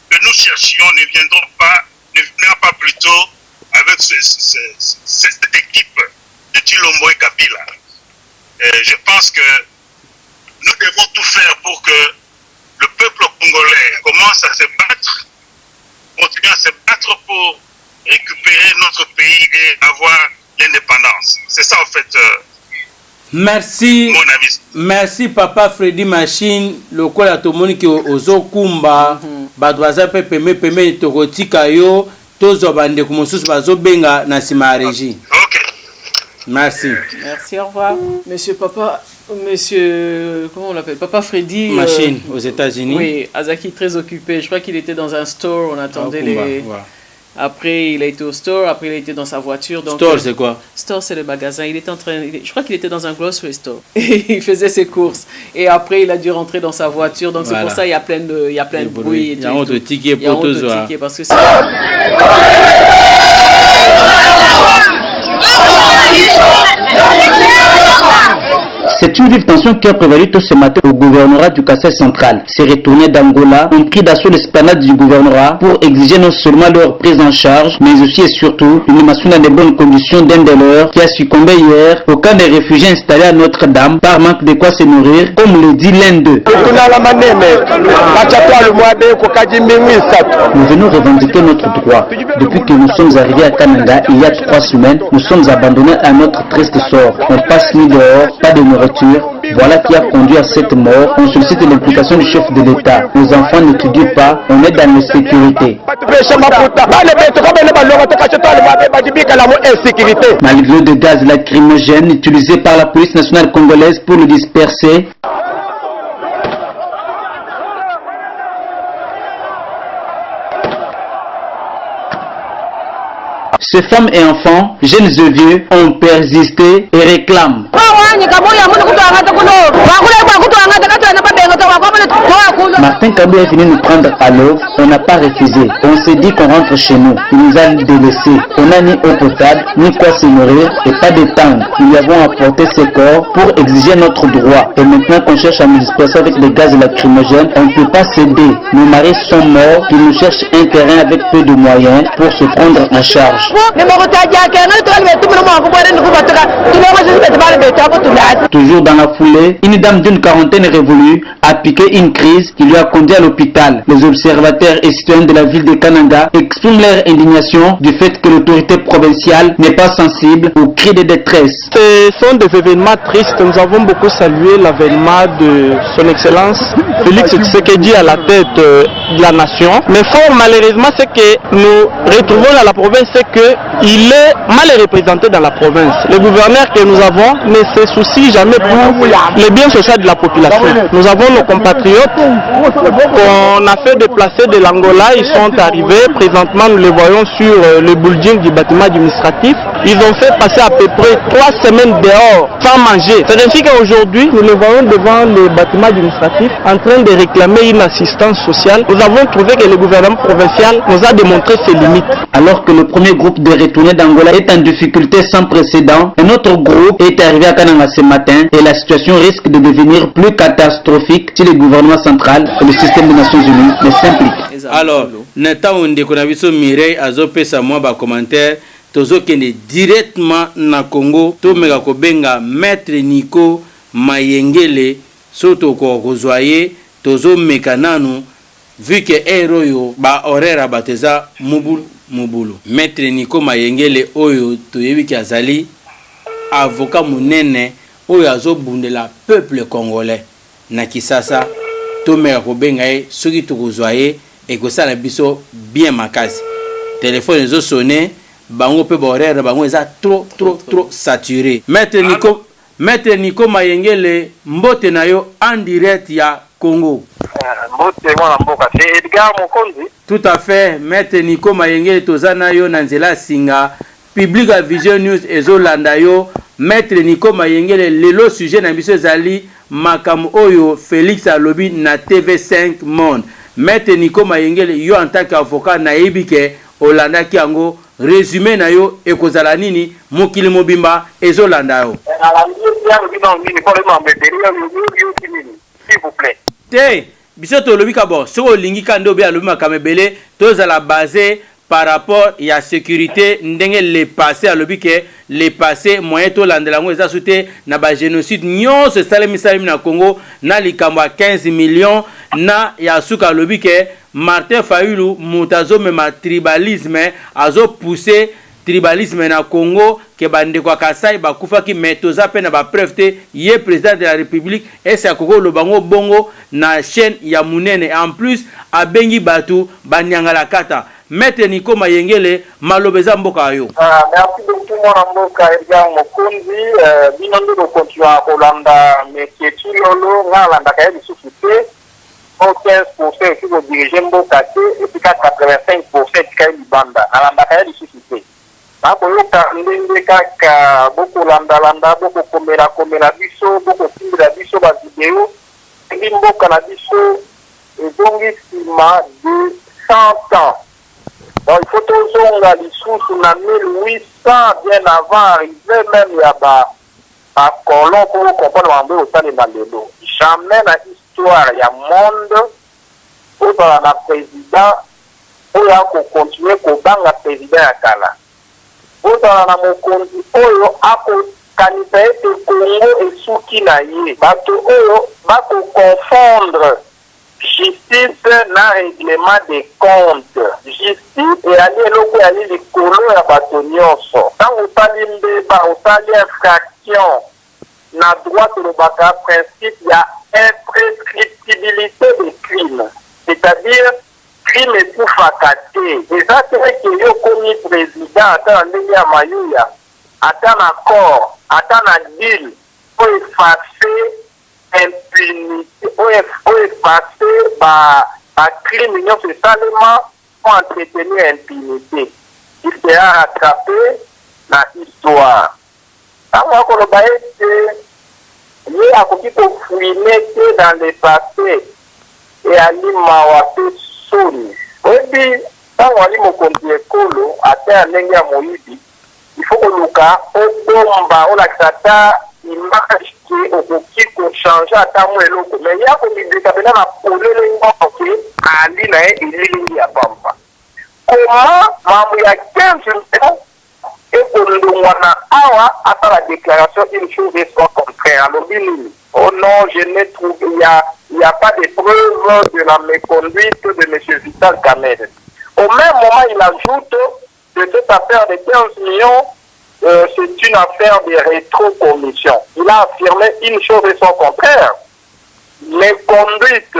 que nous cherchions ne viendra pas plutôt avec cette équipe de Tshilombo et Kabila. Et je pense que nous devons tout faire pour que le peuple congolais commence à se battre, continuer à se battre pour récupérer notre pays et avoir l'indépendance. C'est ça en fait. Merci. Merci Papa Freddy Machine. Le quoi la tomoni ki ozokumba badwaza pe peme tokotika yo tozo bande kumosusu bazo benga na sima régie. OK. Merci. Merci, au revoir. Monsieur, comment on l'appelle, Papa Freddy Machine aux États-Unis. Oui, Azaki très occupé. Je crois qu'il était dans un store, on attendait les Après, il a été au store, après il a été dans sa voiture. Donc, store, c'est quoi? Store, c'est le magasin. Il était en train, je crois qu'il était dans un grocery store. Il faisait ses courses. Et après, il a dû rentrer dans sa voiture. Donc, c'est pour ça qu'il y a plein de bruit. Il y a un autre ticket pour tous. Parce que c'est... C'est une vive tension qui a prévalu tout ce matin au gouvernorat du Kassai central. Ces retournés d'Angola ont pris d'assaut l'esplanade du gouvernorat pour exiger non seulement leur prise en charge, mais aussi et surtout l'inhumation dans de bonnes conditions d'un des leurs qui a succombé hier au camp des réfugiés installés à Notre-Dame par manque de quoi se nourrir, comme le dit l'un d'eux. Nous venons revendiquer notre droit. Depuis que nous sommes arrivés à Kananga il y a 3 semaines, nous sommes abandonnés à notre triste sort. On passe nuit dehors, pas de nourriture. Voilà qui a conduit à cette mort. On sollicite l'implication du chef de l'État. Nos enfants n'étudient pas, on est dans l'insécurité. Malgré de gaz lacrymogènes utilisés par la police nationale congolaise pour le disperser, ces femmes et enfants, jeunes et vieux, ont persisté et réclament. Martin Kabou est venu nous prendre à l'eau, on n'a pas refusé. On s'est dit qu'on rentre chez nous. Il nous a délaissés. On n'a ni eau potable, ni quoi se nourrir et pas de temps. Nous lui avons apporté ses corps pour exiger notre droit. Et maintenant qu'on cherche à nous disperser avec des gaz lacrymogènes, on ne peut pas céder. Nos maris sont morts, ils nous cherchent un terrain avec peu de moyens pour se prendre en charge. Toujours dans la foulée, une dame d'une quarantaine révolue a piqué une crise qui lui a conduit à l'hôpital. Les observateurs et citoyens de la ville de Kananga expriment leur indignation du fait que l'autorité provinciale n'est pas sensible aux cris de détresse. Ce sont des événements tristes. Nous avons beaucoup salué l'avènement de son Excellence Félix Tshisekedi à la tête de la nation. Mais fort malheureusement, c'est que nous retrouvons dans la province, c'est qu'il est mal représenté dans la province. Le gouverneur que nous avons ne se soucie jamais pour le bien social de la population. Nous avons nos compatriotes qu'on a fait déplacer de l'Angola. Ils sont arrivés. Présentement, nous les voyons sur le building du bâtiment administratif. Ils ont fait passer à peu près 3 semaines dehors sans manger. C'est ainsi qu'aujourd'hui, nous les voyons devant le bâtiment administratif en train de réclamer une assistance sociale. Nous avons trouvé que le gouvernement provincial nous a démontré ses limites. Alors que le premier groupe de retournés d'Angola est en difficulté sans précédent, un autre groupe est arrivé à Kananga ce matin et la situation risque de devenir plus catastrophique si le gouvernement central et le système des Nations Unies ne s'impliquent. Alors, Neta Onde Konabiso Mireille Azopé Samoa ba commentaire tozokende directement na Congo tomeka kobenga maître Nico Mayengele soto ko kozwaye tozomeka nanu vu que eroyo ba horaire bateza mubulu maître Nico Mayengele oyo toyebi ki azali avocat munene oyo azobundela peuple congolais na Kisasa tomeka kobenga ye soki tokozwaye ekosala biso bien makasi téléphone ezo sonner bango pe ba horaire bango eza trop saturé. Maître Nico Mayengele mbote na yo en direct ya Congo. Mbote mwana mboka c'est Edgar Mokonzi. Tout à fait. Maître Nico Mayengele tozana yo na nzela singa Public Vision News ezolanda yo. Maître Nico Mayengele lelo sujet na biso ezali makam oyo Félix alobi na TV5 Monde. Maître Nico Mayengele yo en tant qu'avocat na yebike olanda ki yango résumé na yo ekozala nini mokili mobimba ezolanda yo. S'il vous plaît. Te biso tolobi ka bon soko lingi ka ndo be alobi makamebele tozala basé par rapport ya sécurité ndenge le passé alobi ke le passé moyen to landela ngo eza soute na ba génocide nyonso salemi na Congo na likambo 15 millions na ya suka alobi ke Martin Fayulu mutazo mema tribalisme azo pousser tribalisme na Congo ke bande kwa Kasai bakufa ki metoza pe na ba preuve te ye président de la République et sa koko lobango bongo na chaîne ya munene en plus abengi batu banyangala kata. Maître Nico Mayengele malobeza mboka yo. Merci beaucoup mon mboka Edgar Mokonzi. Binondo do continua kolanda meketi lolo ngalanda kaya bisufite. 15% qui vont diriger mboka te et puis 85% qui kaya libanda. Ngalanda kaya bisufite. Nakoyoka ndenge kaka boko landa boko komela biso boko timbira biso ba video. Ngi mboka na biso ezongi sima de 100 ans. Donc, il faut toujours la lisusu na 1800 bien avant arrivé même ya ba colon pour comprendre mambo au sein de Mandelo. Jamais na histoire ya monde où la président où ya ko continuer ko banga président ya kala. Où na mokonzi oyo ako kanisa ete Congo esuki na ye. Bato oyo bako confondre justice na règlement des comptes. Justice et aller loko ya li likolo ya bato nyonso. Tant otali mbeba otali infraction na droit tolobaka principe ya imprescriptibilité des crimes. C'est-à-dire crime ekufaka te. Eza tere ke yo komi président ata na ndenge ya mayuya ata na corps ata na deal po effacer impunité ou effacer ba crime nyonso esalema pour entretenir impunité. Il sera rattrapé na histoire. Tango akoloba ete ye akoki kofouine te dans le passé e ali mawa pe soni. Oyebi tango ali mokonzi ekolo ata ya ndenge ya moyibi il faut koluka obomba olakisa ata image ke okoki kochange ata mo eloko me ya komideka pena na polele ngoke ali na ye elilingi ya pampa. Comment mambo ya 15 millions ekondongwa na awa ata la déclaration une chose et son contraire. Oh non, je n'ai trouvé, il n'y a pas de preuve de la méconduite de M. Vital Kamerhe. Au même moment, il ajoute que cette affaire de 15 millions, c'est une affaire de rétrocommission. Il a affirmé une chose et son contraire. Méconduite,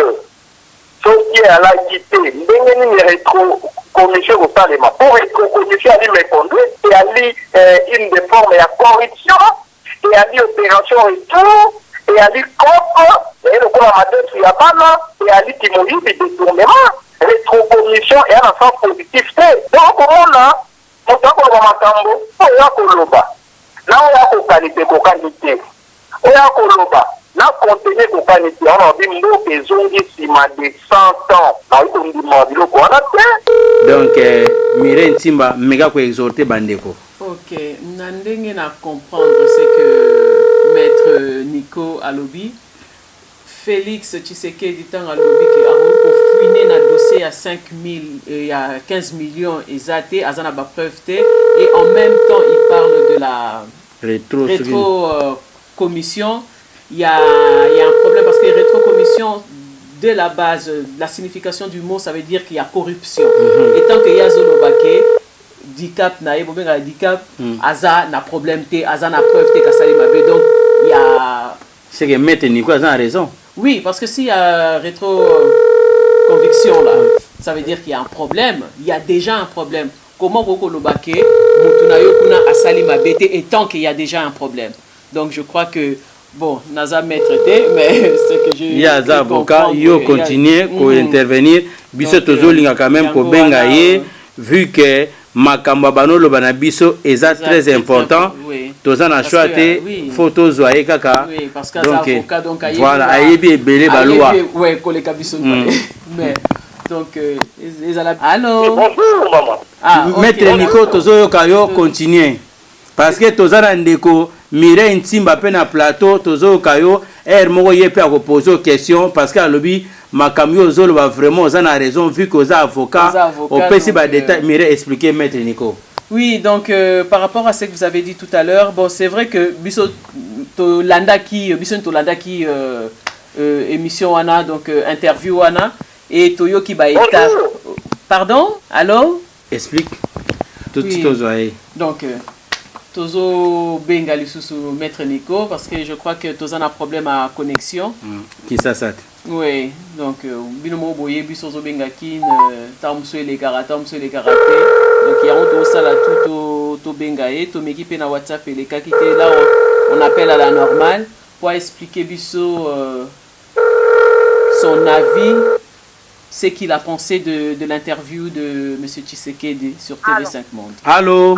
ce qui est à la guité, une rétrocommission au Salema. Pour rétrocommission, il y a méconduite, il y a une déforme et la corruption, il y a opération retour, il y a COP, et le commandant sur Yabana, il y a Timoïde de détournement, rétrocommission et un enfant positif. Donc, on a, on a makambo, on a koloba. Là, on a qualité, on a koloba. Là, contenu ko qualité, on a dit mot que zongi sima de 100 ans. Là, on dit mot ko on a fait. Donc, Mireille Ntimba, méga ko exhorter bandeko. Ok, nandenge na comprendre c'est que Maître Nico Alobi Félix Tshisekedi dans le lobby qui a fouiné dans le dossier à 15 millions et Azana ba preuve et en même temps il parle de la rétro commission. Il y a un problème parce que rétro commission de la base, la signification du mot ça veut dire qu'il y a corruption. Et tant qu'il y a Zolobake Dicap na bobenga Dicap Aza na problème té Aza na preuve té kasali mabe donc il y a c'est que Maître Nico a raison. Oui, parce que s'il y a rétro-conviction là, ça veut dire qu'il y a un problème. Il y a déjà un problème. Comment Boko Lobake, Moutunayo Kuna Asali Mabete, et tant qu'il y a déjà un problème. Donc je crois que, bon, Naza maître té, mais ce que je. Il y a des avocats, ils continuent à intervenir. Biso Tozo Linga quand même, pour Bengaye, vu que Makamba Bano Lobanabiso est très important. Tozan a choisi photos zoé kaka. Oui, parce que donc voilà, ayebi belé baloua. Ouais, collègue Kabiso. Mais donc allô. Bonjour maman. Maître Nico Tozo Kayo continue. Parce que Tozan andeko mire intimba pe na plateau Tozo Kayo moko yepe a poser question parce que alobi makamyo zolo va vraiment Ozan a raison vu que Oza avocat au PC ba détail mire expliquer Maître Nico. Oui, donc par rapport à ce que vous avez dit tout à l'heure, bon, c'est vrai que Biso Tolanda qui émission Wana, donc interview Wana, et Toyo qui va état. Pardon? Allô? Explique. Tout oui. Donc, Tozo Bengali sous Maître Nico, parce que je crois que Tozo a un problème à connexion. Qui ça? Oui, donc Binomo Boye, Bisozo Bengakin, Tamso et les Garate. Donc il y a tout ça là, tout Bengaye, tout m'équipe na WhatsApp et les cas qui étaient là, on appelle à la normale pour expliquer Bisso son avis, ce qu'il a pensé de l'interview de M. Tshisekedi sur TV5 Monde. Allô?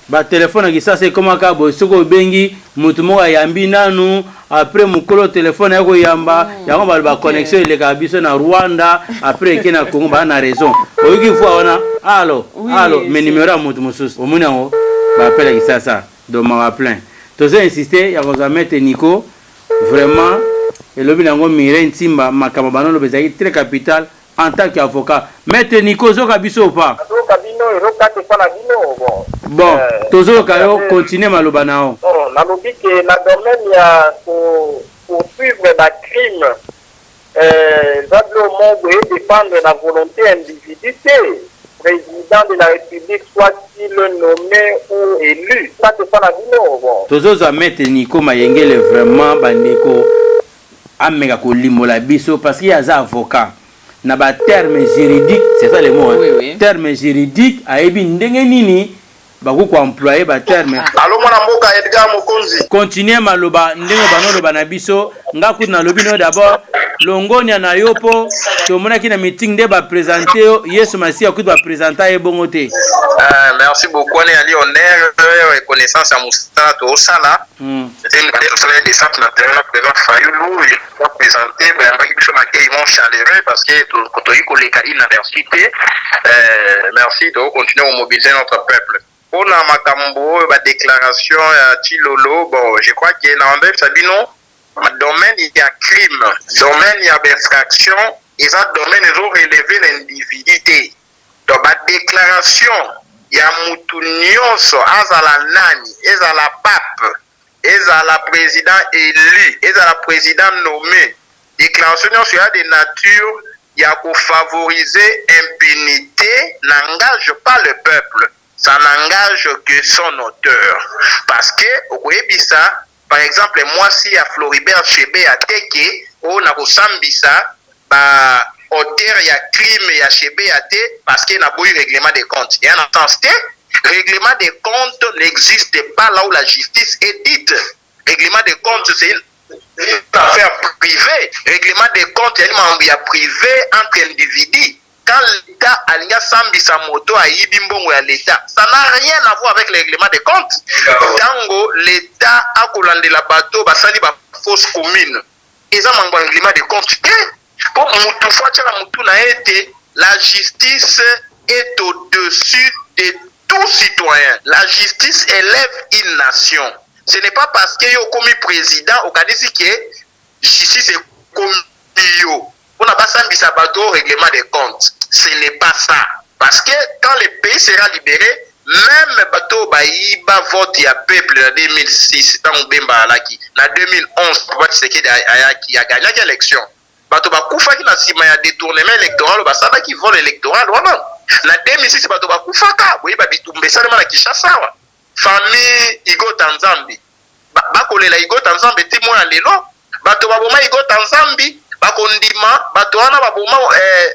Ba téléphone qui ça c'est comment ka bo soko bengi mutu mo ayambi nanu après mukolo téléphone yako yamba yango ba connexion ile ka biso na Rwanda après kena Congo ba na raison oyoki fois wana allô allô mais numéro mutu mususu omuna ngo ba appelle qui ça donc ma plein tozo insister ya ko mettre Nico vraiment et lobi nango mire ntimba makamba banolo bezaki très capital en tant qu'avocat. Maître Nico Zoka biso pas. Bon, Tozo Kayo continue maloba nao. Non, na lobi que na domaine ya poursuivre la crime dépendre de la volonté individuelle. Président de la République, soit-il nommé ou élu. Ça c'est pas la bino. Tozo za Maître Nico Mayengele vraiment bandeko amega ko limola biso parce qu'il y a des avocats. Na ba terme juridique, c'est ça le mot. Oui. Terme juridique ayebi ndenge nini ba ko employer ba terme. Allô mwana mboka Edgar Mokonzi. Continuer maloba ndenge banolo na biso ngaku na lobi no d'abord longonia na yopo to mona ki na meeting de ba présenter Yesu Masia ku ba présenter e bongote. Merci beaucoup on est allé honneur reconnaissance à Moussa to Sala. C'était une belle soirée de centre naturel présent Fayoulou et pour présenter ben biso na kay mon chaleureux parce que to yiko le ka université merci de continuer à mobiliser notre peuple. Pour la makambo ba déclaration Tilolo bon je crois que na André Sabino domaine il y a crime domaine il y a infraction et ça domaine ils ont relevé l'individualité donc la déclaration il y a moutounionso azala nani ezala pape ezala président élu ezala président nommé déclaration sur des natures il y a pour favoriser impunité n'engage pas le peuple ça n'engage que son auteur parce que au Koyebisa par exemple, moi, si à Floribert Chébé à Teke, on a Sambisa, bah, auteur, il y a crime, il y a Chébé à Té, parce qu'il y a un règlement des comptes. Et en intensité, règlement des comptes n'existe pas là où la justice est dite. Règlement des comptes, c'est une affaire privée. Règlement des comptes, il y a privé entre individus. Quand l'État a Sambisa moto à Ibimbongo à l'État, ça n'a rien à voir avec le règlement des comptes. Tango, l'État a commandé la bateau, basali ba fausse commune. Et ça m'a un règlement des comptes. Pour la justice est au-dessus de tout citoyen. La justice élève une nation. Ce n'est pas parce qu'il y a commis président au cas que justice est commis bio. On n'a pas ça bateau règlement des comptes. Ce n'est pas ça. Parce que quand le pays sera libéré, même bateau baïba vote ya peuple en 2006, tant Bemba alaki. En 2011, Tshisekedi ayaki a gagné l'élection. Bateau bakufa qui na sima ya détournement électoral, basaba qui vole électoral wana. En 2006 bateau bakufa ka, boyi ba bitumbe salema na Kinshasa wa. Famille Igo Tanzambi. Bakolela Igo Tanzambi ti mwana lelo. Bato baboma Igo Tanzambi. Bakondima bato wana baboma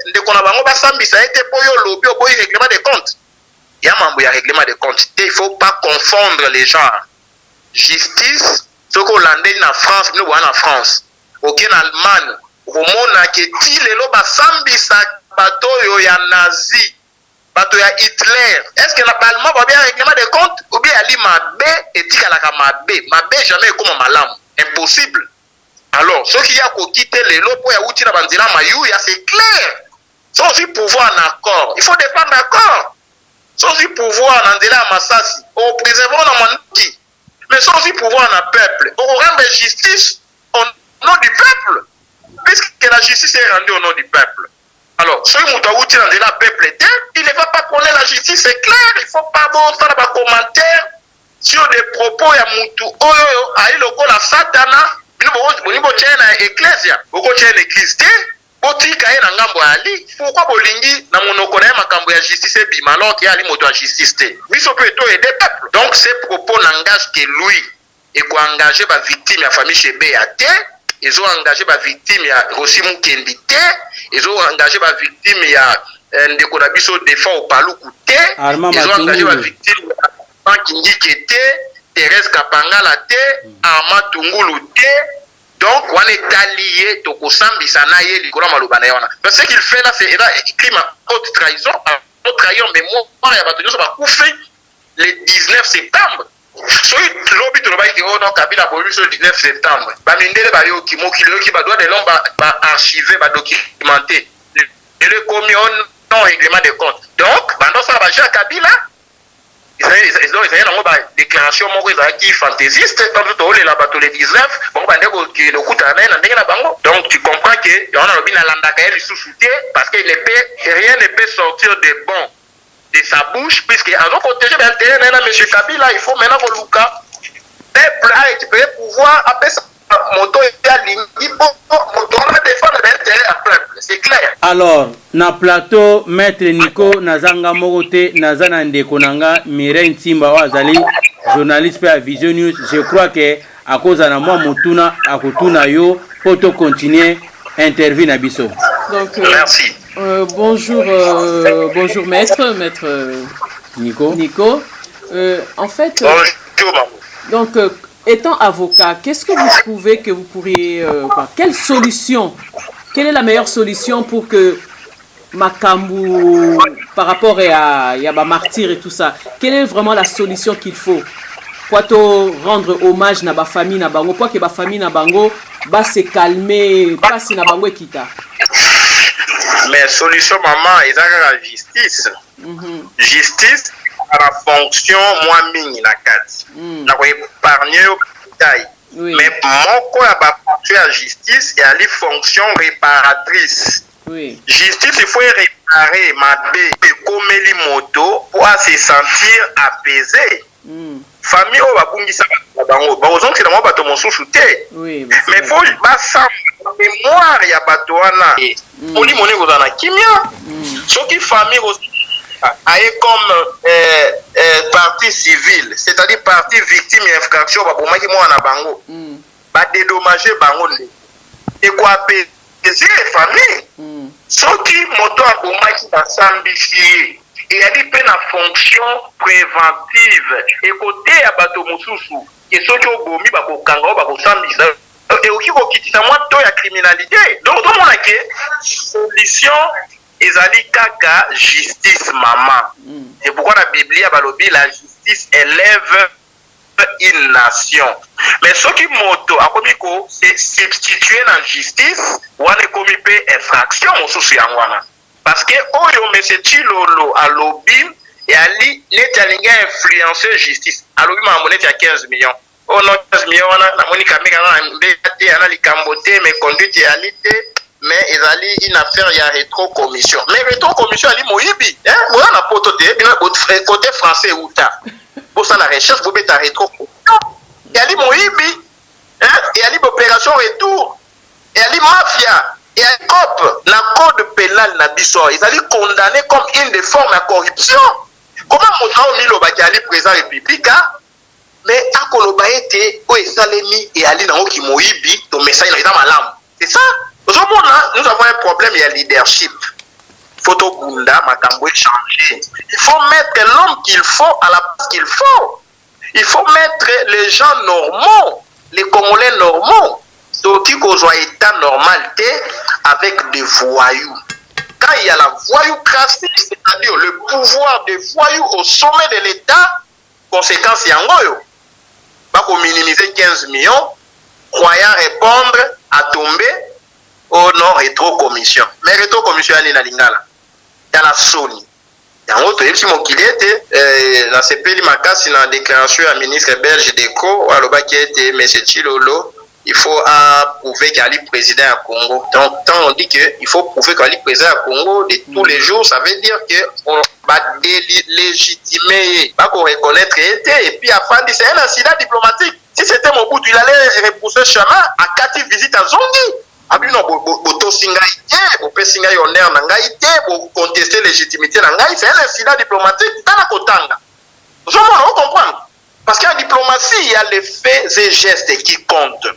ndeko na bango basambisa ete poyo lobi oboyi règlement des comptes. Il y a un règlement des comptes. Il ne faut pas confondre les genres. Justice, ce qu'on l'a dit en France, nous en France. Aucun Allemagne, Romona qui dit les loba sambisa bato yo ya nazi, bato ya Hitler. Est-ce que l'Allemand va bien un règlement des comptes ou bien ali mabe et tika la mabe jamais comme malam. Impossible. Alors, ce qui a quitté les lois pour y la bandila mayouya, c'est clair. Sans aussi pouvoir en accord. Il faut défendre l'accord. Sans y pouvoir en Andela Massassi, au préservant la monarchie, mais sans y pouvoir en peuple, au rendre justice au nom du peuple, puisque la justice est rendue au nom du peuple. Alors, ce qui est dans le peuple, il ne va pas connaître la justice, c'est clair, il ne faut pas faire des commentaires sur des propos ya mutu oyo ayi lokola satana, bino tchena ecclesia, boko tchena église. Botika ye na ngambo ali pourquoi bolingi na monoko na makambo ya justice bima alors qu'il y a li moto ya justice te biso peut aider peuple. Donc ces propos n'engagent que lui et ko engager ba victime ya famille Chebe ya te, ils ont engagé ba victime ya Rosimu Kendi te, ils ont engagé ba victime ya ndeko na biso défend au Paluku te, ils ont engagé ba victime ya Kingi te, Thérèse Kapangala te, Arma Tungulu te. Donc, on est allié au Kosambi Sanaye, Likola Malobana. Ce qu'il fait là, c'est écrit ma haute trahison, haute trahison, mais moi, il y a le 19 septembre. So lobby to lobby oh non Kabila bolu le 19 septembre. Ba mindele ba yo ki ba doit de l'homme ba archiver, ba documenter. Et le commis non règlement de compte. Donc, pendant ça ba Jean Kabila ils ont une déclaration qui fantaisiste quand tout le bateau le 19 bon le coup donc tu comprends que on a bien la sous-souté parce que rien ne peut sortir de bon de sa bouche puisque avant protéger monsieur Kabila il faut maintenant que Luka peuple a récupéré pouvoir après ça moto est aligné moto on défendre l'intérêt à peuple c'est clair. Alors na plateau maître Nico nazanga mogote nazana ndeko nanga Mireille Ntimba wazali journaliste à Vision News. Je crois que à cause na moi motuna akutuna yo poto continuer interview na biso. Donc merci. Bonjour bonjour maître Nico. En fait bonjour. Donc étant avocat, qu'est-ce que vous trouvez que vous pourriez quelle est la meilleure solution pour que Makambu par rapport à Yaba Martyr et tout ça, quelle est vraiment la solution qu'il faut pour rendre hommage à la famille na bango pour que la famille na bango va se calmer pas si na bango kita. Mais solution maman est la justice. Justice à la fonction moi mini na kati. Na ko épargner au détail. Mais moko ya ba fonction à justice et à les fonctions réparatrices. Oui. Justice il faut réparer ma bé comme les motos pour se sentir apaisé. Famille o babungisa bango ba ozon que na bato mosusu te. Oui. Mais faut ba sa mémoire ya bato wana. Oli moni kozana kimia. Soki famille aye comme partie civile, c'est-à-dire partie victime d'infraction ba ki mwana bango. Ba dédommager bango et quoi apaiser famille. Soki moto abomaki ba sambifié et a dit la fonction préventive et côté à bateau mosusu et soki obomi ba kokanga ba kosambisa et oki ko kitisa moi to ya criminalité. Donc on a que solution ezali kaka justice maman. C'est pourquoi la Bible balobi la justice élève une nation. Mais ce qui moto a commis c'est substituer la justice ou a commis infraction mosusu yangwana. Parce que oyo monsieur Chilolo a lobby et ali net alinga influencer justice. A lobby ma monnaie ya 15 millions. Oh non 15 millions na moni kameka na mbete ana likambote mais conduite ya lité mais ezali une affaire ya rétrocommission. Mais rétrocommission ali moyibi, hein, moi na poto te, côté français outa. Pour ça la recherche vous mettre rétrocommission. Et ali moyibi, hein, et ali opération retour. Et ali mafia, et ali cop, na code pénal na biso, ezali condamné comme une des formes de corruption. Comment montant milo ba ali président république, mais akoloba ete o esalemi et ali na oki moyibi to message na malam. C'est ça. Nous avons un problème, il y a leadership. Photo Bunda, Makambo changer. Il faut mettre l'homme qu'il faut à la place qu'il faut. Il faut mettre les gens normaux, les Congolais normaux. Donc, il y a un état normalité avec des voyous. Quand il y a la voyoucratie, c'est-à-dire le pouvoir des voyous au sommet de l'État, conséquence, il y a un goyo. Pas qu'on minimiser 15 millions, croyant répondre à tomber. Oh non, rétrocommission. Mais rétrocommission, elle est dans l'ingala. Il y a la Sony. Il y a un autre, il y a la CPL Makasi, dans la déclaration à ministre belge d'ECO, à l'Oba qui a été M. Chilolo, il faut prouver qu'il y a le président à Congo. Donc, quand on dit qu'il faut prouver qu'il y a le président à Congo de tous les jours, ça veut dire qu'on va délégitimer, pas qu'on reconnaître et puis après, c'est un incident diplomatique. Si c'était mon bout, il allait repousser le chemin à 4 visites à Zongi. Abino boto singaïté, bopé singaï honneur nangaïté, pour contester légitimité nangaï, c'est un incident diplomatique dans la Kotanga. Vous comprenez? Parce qu'en diplomatie, il y a les faits et gestes qui comptent.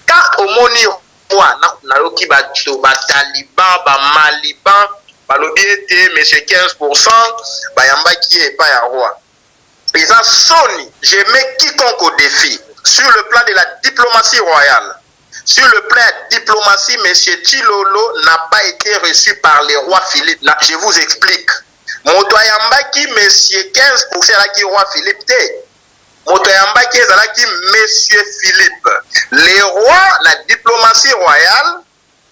Quand au moni roi, naroki bato, bataliban, bamaliban, balobiete, monsieur 15%, bayamba qui est pas un roi. Et ça, Sony, je mets quiconque au défi sur le plan de la diplomatie royale. Sur le plan de diplomatie, M. Chilolo n'a pas été reçu par le roi Philippe. Je vous explique. Motoyambaki, M. 15% là qui roi Philippe. Motoyambaki là qui M. Philippe. Les rois, la diplomatie royale,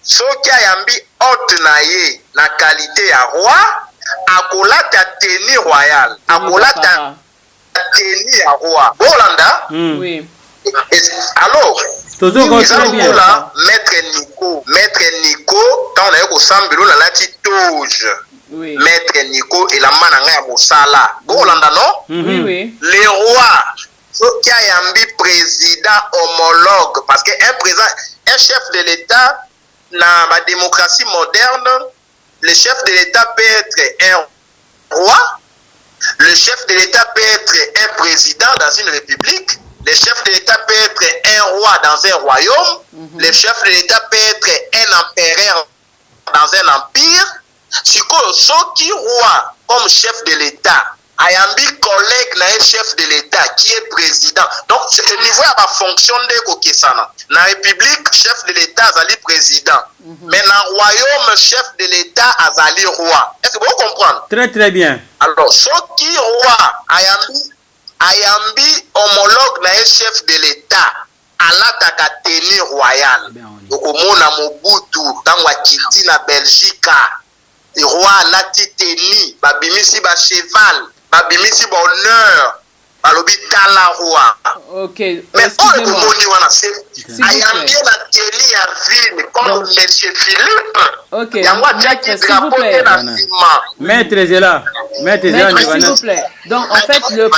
ceux qui ayambi haute naye, na qualité à roi, akolata tenue royale. Akolata tenue à roi. Bolanda? Oui. Alors, là, Maître Nico, quand on a eu au Sambiro, on a lati toge. Maître Nico et la mananga ya Mosala. Bolanda, non? Oui. Les rois, ceux qui ont un président homologue, parce qu'un président, un chef de l'État, dans la démocratie moderne, le chef de l'État peut être un roi, le chef de l'État peut être un président dans une république. Le chef de l'État peut être un roi dans un royaume. Le chef de l'État peut être un empereur dans un empire. Si qui roi comme chef de l'État, ayambi collègue d'un chef de l'État qui est président. Donc, le niveau à la fonction de Kokesana. Dans la République, chef de l'État azali président. Mais dans le royaume, chef de l'État azali roi. Est-ce que vous comprenez? Très très bien. Alors, ce qui roi ayambi homologue na chef de l'État alataka tenue royale. Donc au mona Mobutu tango akiti na Belgique, le roi alati tenue, babimisi ba cheval, babimisi ba honneur, balobi tala roi. OK. Mais on le moni wana c'est ayambi na tenue ya ville comme monsieur Philippe. OK. Maître, s'il vous plaît. Maître Zela. Maître Zela, s'il vous plaît. Donc en fait le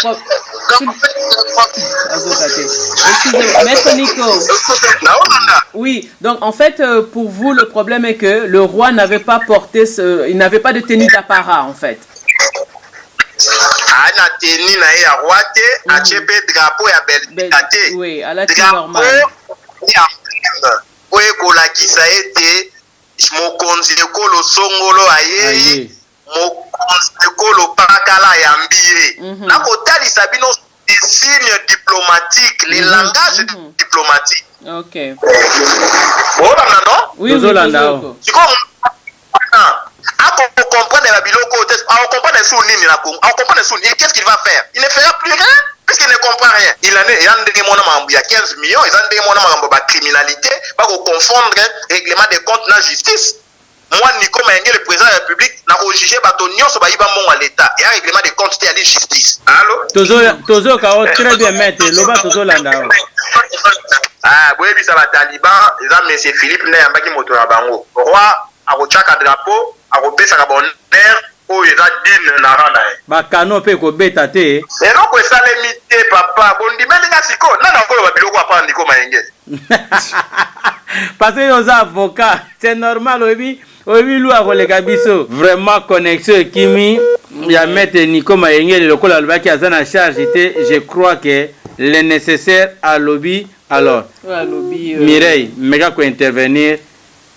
excusez-moi, Maître Nico. Oui, donc en fait, pour vous, le problème est que le roi n'avait pas porté il n'avait pas de tenue d'apparat, en fait. Na tenue na ya roi te, a chepé drapeau ya Belgique. Oui, à la tenue normale. Oui, kolakisa ete mokonzi ekolo songolo aye, mokonzi ekolo pakala yambire. Na kotalisa bino des signes diplomatiques, les langages diplomatiques. OK. Voilà, non? Oui, c'est comme on comprend la biloko, on comprend les sous nini la Congo, on comprend les sous nini, qu'est-ce qu'il va faire? Il ne fera plus rien puisqu'il ne comprend rien. Il a il y a 15 millions, il a une criminalité, pas confondre règlement des comptes dans la justice. Moi, Nico Maenge, le président de la République, n'a pas jugé Batonio sur à l'État. Il y a un règlement des comptes, c'est à la justice. Allô? Tozo, très bien, maître. Loba Tozo Landa. Ah, boyebi ça va Taliban, ça monsieur Philippe ne yambaki moto na bango. Roi akochaka drapeau, akopesa ka bonheur o eza digne na randa e. Ba kano pe ko beta te. Ero ko salemi te papa, bondimeli nga siko, nana ko ba biloko apa ndiko mayenge. Parce que nos avocats, c'est normal oyebi lui a kolega biso. Vraiment connexion Kimi, ya mettre Nico Mayenge le lokola albaki azana charge était, je crois que le nécessaire à lobby. Alors, Mireille, méga ko intervenir,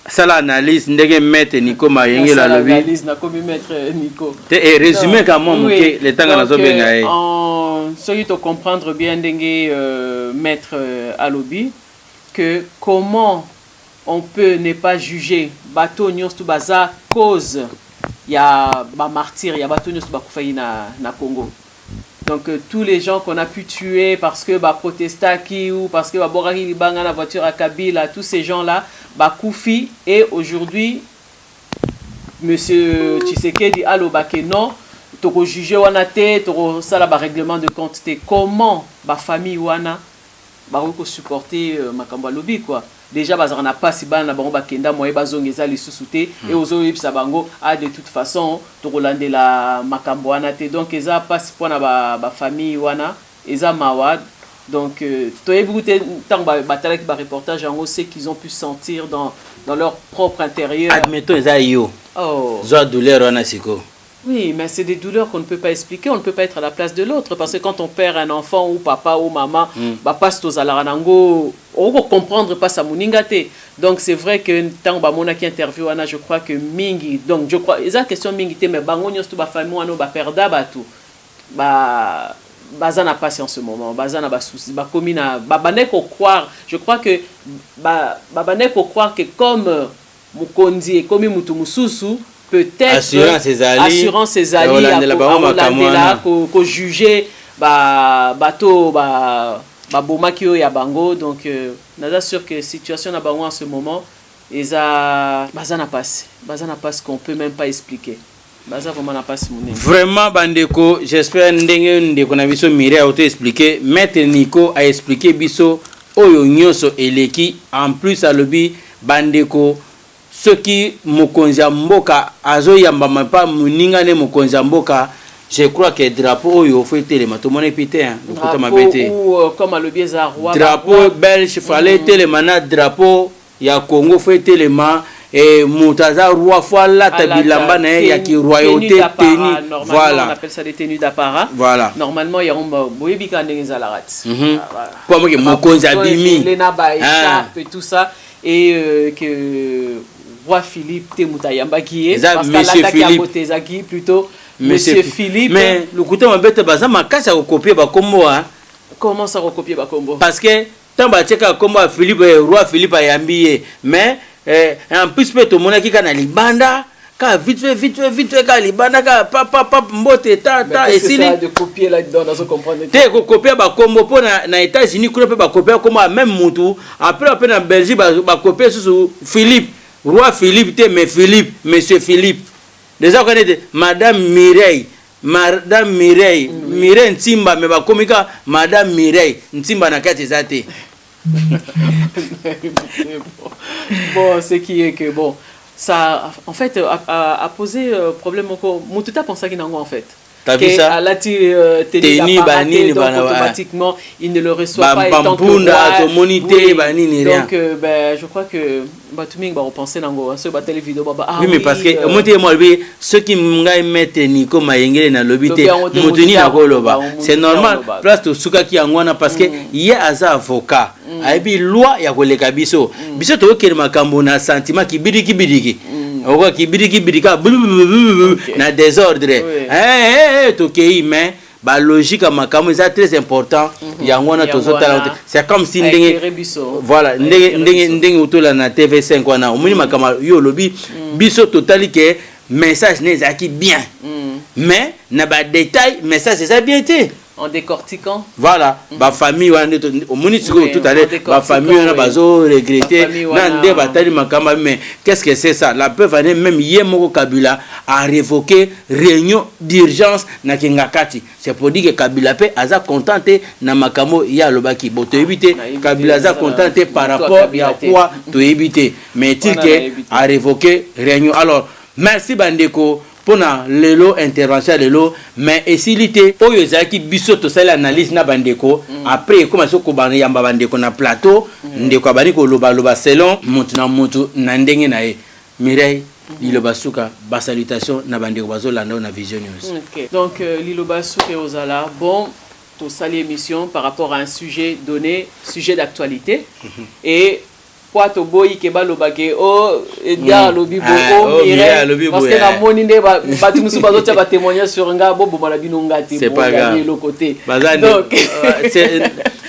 ça l'analyse, ndenge mettre Nico Mayenge la lobby. L'analyse n'a comme mettre Nico. Et résumé quand même que le temps na zo benga. En celui de comprendre bien ndenge mettre à lobby que comment on peut ne pas juger bateau nyons tout baza cause il y a ba martyr, il y a bateau nyons tout ba kufayi na Congo. Donc tous les gens qu'on a pu tuer parce que bah protestaki ou parce que bah boraki libanga la voiture à Kabila, tous ces gens-là bah koufi et aujourd'hui monsieur Tshisekedi allo ba que non toko juger wana te toko sala ba règlement de compte te comment ba famille wana ba ko supporter makambo lobby quoi. Déjà bazar na pas si ban na bango ba kenda moye bazongeza lisusu te et ozo yebisa bango a de toute façon to kolandela makambo wana te donc eza pas si pona ba famille wana eza mawad donc to yebi tant ba talaki ba reportage en ceux qu'ils ont pu sentir dans leur propre intérieur. Admettons eza yo. Oh. Zo douleur wana siko. Oui, mais c'est des douleurs qu'on ne peut pas expliquer, on ne peut pas être à la place de l'autre. Parce que quand on perd un enfant, ou papa, ou maman, bah, passe aux alaranango, on ne comprendre pas ça, mouningate. Donc c'est vrai que tant que mon qui interview, je crois que Mingi, donc je crois, ils ont question Mingi, mais bango nyos tout ba famille, on ba perda ba tout. Bah, baza n'a pas en ce moment, baza n'a pas souci, bah comme na, bah bané ko croire, je crois que bah bané ko croire que comme Mukonzi et comme Mutu Mususu, peut-être assurance ses alliés ko juger bateau bomaki ya bango donc naza sûr que situation na bango en ce moment eza bazana passe qu'on peut même pas expliquer baza vraiment na passe monene vraiment bandeko j'espère ndenge ndeko na biso mire a auto expliquer maître Nico a expliqué biso oyo nyoso eleki en plus à lobby bandeko ceux qui mokonzi mboka azo yamba pa muningane mokonzi mboka je crois que drapeau yo faut téléma tout monde pité hein ou comme le bieza roi drapeau belge fallait téléma na drapeau ya Congo faut téléma et mutaza roi fois la tabilamba na ya ki royauté tenue voilà on appelle ça des tenues d'apparat voilà normalement il y a un boyebika ndengeza la rat comme que mokonzi abimi lena ba écharpe et tout ça et que roi Philippe Temutayamba qui est parce que la qui plutôt monsieur Philippe mais le côté mabete baza makasa ko copier ba kombo hein comment ça recopier ba kombo parce que tant ba cheka kombo Philippe roi Philippe ayambié mais en plus peut tout monde qui kana libanda ka vite fait ka libanda ka papa mbote tata et si de copier là dedans dans comprendre te ko copier ba kombo pour na États-Unis ko peut ba copier comme même mutu après na Belgique ba copier sur Philippe roi Philippe te mais Philippe monsieur Philippe déjà connaît madame Mireille Mireille Ntimba mais ba komika madame Mireille Ntimba na kati zate bon ce qui est que bon ça en fait a posé problème encore mon tout a pensé qu'il en fait t'as vu ça automatiquement il ne le reçoit pas étant que donc je crois que Batuming va repenser nango ce battle vidéo oui mais parce que moi ceux qui m'ont mettre Nico Mayengele na lobité mutuni na koloba c'est normal place to suka ki angwana parce que il a avocat aibi loi ya koleka biso to kele makambo na sentiment ki bidiki oko ki bidika na désordre tokei mais ba logique makambo c'est très important yangona tozotala c'est comme si ndenge voilà ndenge utola na TV5 wana omuni makambo yo lobi biso totali que message nezaki bien mais na ba détail message c'est ça bien été En décortiquant. Voilà, ma famille, au municipal tout à l'heure, ma famille, on a besoin de regretter. Mais qu'est-ce que c'est ça? La preuve, même Yemoko Kabila a révoqué réunion d'urgence na Kengakati. C'est pour dire que Kabila peut a contenté na Makamo ya lobaki. Bon, tu éviter Kabila a contenté par rapport à quoi tu éviter. Mais il a révoqué réunion. Alors, merci Bandeko. Pour lelo intervention lelo mais esilité oyo ezaki biso to sala analyse na bandeko après comment so ko bana yamba bandeko na plateau ndeko abani ko loba selon mutu na mutu na ndenge na ye Mireille Liloba Suka ba salutation na bandeko bazolanda na Vision News. OK. Donc Liloba Suka ozala bon to sali émission par rapport à un sujet donné, sujet d'actualité et quoi to boy ke balobake o Edgar lobibo o Mireille parce que na moni nde ba tumusu bazotia ba témoigner sur nga bobo malabino ngati c'est pas grave le côté donc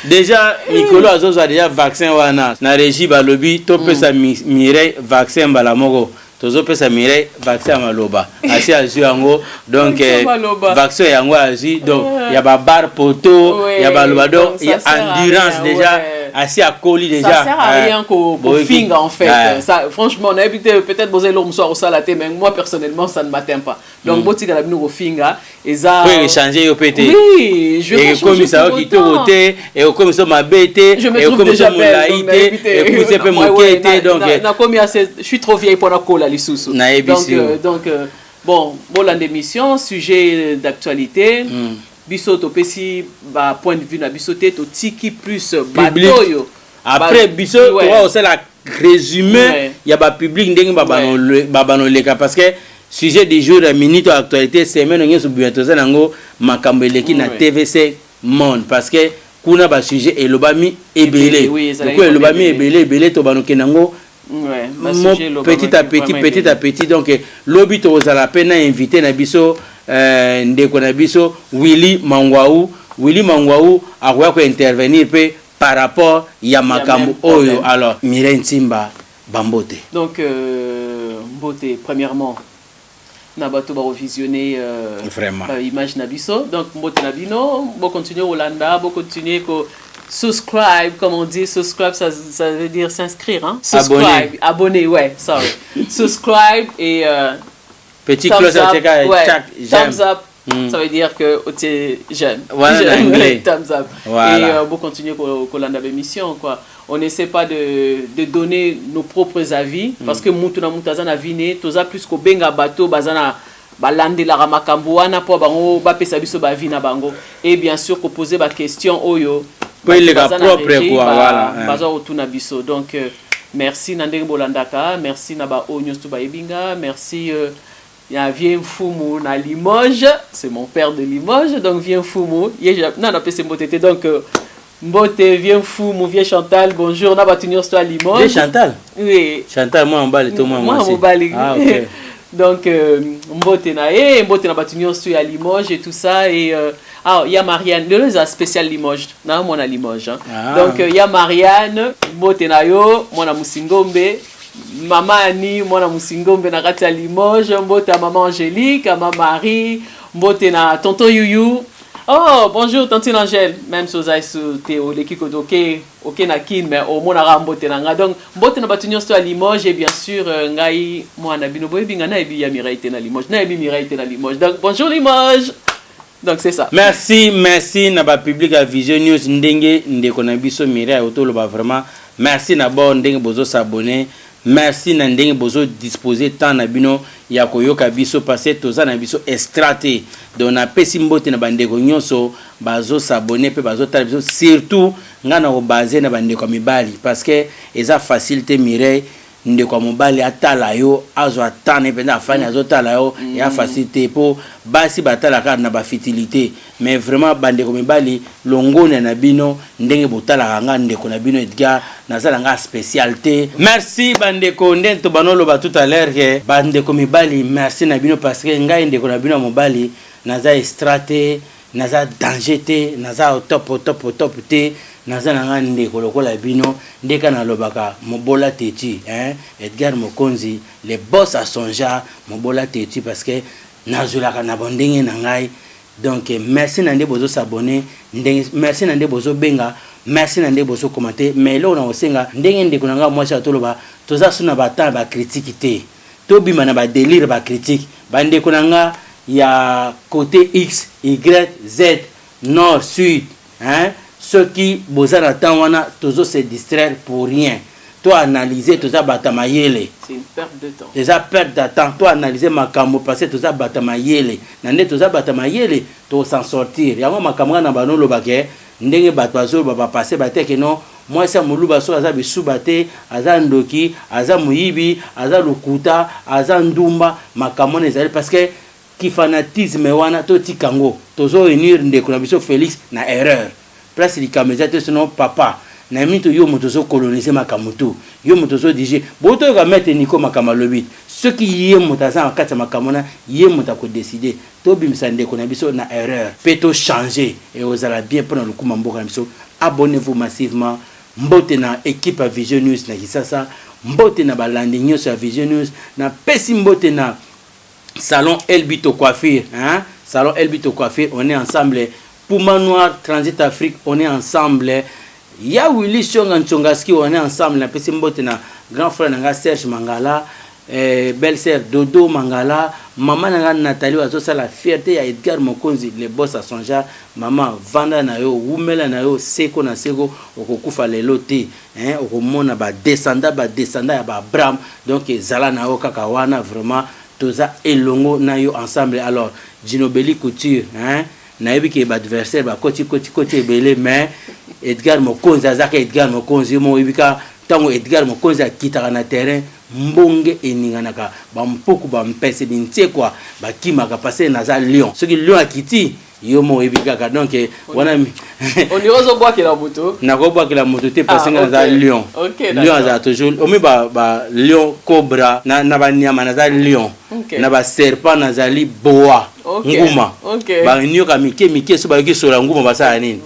déjà Nicolo azozo a déjà vaccin wana na régie balobi to pesa Mireille vaccin balamoko tozo pesa Mireille vaccin maloba asi azu yango donc vaccin yango azu donc ya ba bar poto ya baloba donc ya endurance déjà assez à coller déjà. Ça sert à rien qu'au finger en fait. Ça, franchement, on a évité peut-être poser l'homme soir au salaté, mais moi personnellement ça ne m'atteint pas. Donc boti la bino au finger et ça. Oui, changer au PT. Oui, je vais comme ça qui te voter et comme ça ma bête et comme ça mon laïté et comme ça peut moquer donc. Na comme je suis trop vieille pour la cola les sous. Donc bon, la démission, sujet d'actualité. Biso to pesi ba point de vue na biso te to tiki plus batoyo après biso to va aussi la résumé il y a ba public ndenge ba bano leka parce que sujet du jour la minute actualité semaine ngi subiento za nango makambo eleki na TVC monde parce que kuna ba sujet elobami ebele ko elobami ebele to bano kenango petit à petit donc lobi to za la peine invité na biso ndeko na biso Willy Mangwaou akoya ko intervenir pe par rapport ya makambo oyo. Alors Mireille Ntimba Bambote. Donc Mbote premièrement na bato ba revisionner vraiment image na biso donc Mbote na bino bo continuer Holanda bo continuer ko subscribe comme on dit subscribe ça veut dire s'inscrire hein abonner ouais sorry subscribe et petit close à checker thumbs up ça veut dire que j'aime thumbs up et vous continuez pour la émission quoi on n'essaie pas de donner nos propres avis parce que mutuna mutazana vine toza plus ko benga bateau bazana balande la ramakambo wana po bango ba pesa biso ba vina bango et bien sûr ko poser ba question oyo pour les propre quoi voilà baza otuna biso donc merci Nandenge Bolandaka merci Naba Onyos Tuba Ebinga merci il y a Vien Foumou na Limoges, c'est mon père de Limoges, donc Vien Foumou. Non, on appelle c'est Mbote. Donc, Mbote, Vien Foumou, Vien Chantal, bonjour, on a battu sur Limoges. Vien Chantal? Oui. Chantal, moi, on bat tout moi. Moi, on bat les ah, ok. Donc, Mbote na battu sur Limoges et tout ça. Et il y a Marianne, le spécial Limoges. Non, moi, on a Limoges. Hein. Ah. Donc, il y a Marianne, Mbote na yo, moi, on a Moussingombe. Maman Annie, moi na Musingombe na kati ya Limoges, mbote à maman Angélique, à maman Marie, mbote na tonton Youyou. Oh, bonjour tantine Angèle, même si vous avez sauté au l'équipe ok na kin mais au moins na mbote na nga. Donc mbote na batunyo sto à Limoges et bien sûr ngai moi na bino boy binga na ebi ya Mireille na Limoges. Na ebi Mireille na Limoges. Donc bonjour Limoges. Donc c'est ça. Merci na ba public à Vision News ndenge ndeko na biso Mireille otolo ba vraiment merci na bon ndenge bozo s'abonner. Merci Nandeng bozo disposer tant na bino ya koyoka biso passer toza na biso extraté donc na pesi mbote na bandeko nyonso bazo s'abonner pe bazo tala biso surtout ngana ko baser na bandeko mibali parce que eza facilité Mireille ndeko mobali atala yo azo atane penda afani azo tala yo ya facilité po basi batala ka na ba fitilité mais vraiment bandeko mibali longone na bino ndenge botala nga ndeko na bino Edgar nazala nga spécialité merci bandeko ndento banolo ba tout à l'heure que bandeko mibali merci na bino parce que ngai ndeko na bino mobali naza extraté naza danger te naza top te naza nga ndeko lokola bino ndeka na lobaka mobola teti Edgar Mokonzi le boss à son genre mobola teti parce que nazulaka na bondenge na ngai Donc merci nande bozo s'abonner, merci nande bozo benga, merci nande bozo commenter, mais là on a aussi ndenge ndeko nanga moi cha toloba, toza suna ba temps ba critique té. To bima na ba délire ba critique, ba ndeko nanga ya côté X, Y, Z, nord, sud, hein? Ceux qui boza na temps wana tozo se distraire pour rien. Toi analyser toza batamayele. C'est une perte de temps. Déjà perte de temps. Toi analyser makambo passé toza batamayele. Nande toza batamayele to s'en sortir. Yango makamwa na bano lobake ndenge batwazo baba passer bateke non. Moi ça muluba so aza bisu bate, aza ndoki, aza muyibi, aza lukuta, aza ndumba makamwa ezali parce que ki fanatisme wana to tikango. Tozo unir ndeko na biso Félix na erreur. Place likameza te sinon papa. Na mito yo motozo coloniser makamutu yo motozo dije boto ga mettre niko makamalobi ce qui yé motaza en kata makamona yé motako décider to bimisa ndeko na biso na erreur peto changer et ozala bien pour le coup mamboka na biso. Abonnez-vous massivement mbote na équipe à Vision News na Kisasa, mbote na balandi nyos à Vision News na pesi mbote na salon Elbito coiffure, hein, salon Elbito coiffure. On est ensemble Puma Noir Transit Afrique, on est ensemble. Ya Willy Shonga Nchongaski, on est ensemble. Na pesi mbote na grand frère nanga Serge Mangala, belle sœur Dodo Mangala, maman nanga Nathalie Wazosa, la fierté ya Edgar Mokonzi, le boss à son genre, maman Vanda na yo, Wumela na yo, Seko na Seko, okokufa lelo te, hein, okomona ba descenda ya ba Bram, donc zala na yo kaka wana vraiment toza elongo na yo ensemble. Alors Ginobeli Couture, hein, nayebi ke ba adversaire ba koti ebele, mais Edgar Mokonzi azaka Edgar Mokonzi mo ibika tango Edgar Mokonzi akitaka na terrain mbonge eninganaka ba mpuku ba mpese bintie kwa ba kimaka passer naza Lion soki Lion akiti yo mo ibika ka donc wana on y ozo bois que la moto na ko bois que la moto te passer naza Lion. Lion za toujours omi ba Lion cobra na ba nyama naza Lion na ba serpent nazali boa nguma ba nyoka mike so ba yoki sola nguma basala nini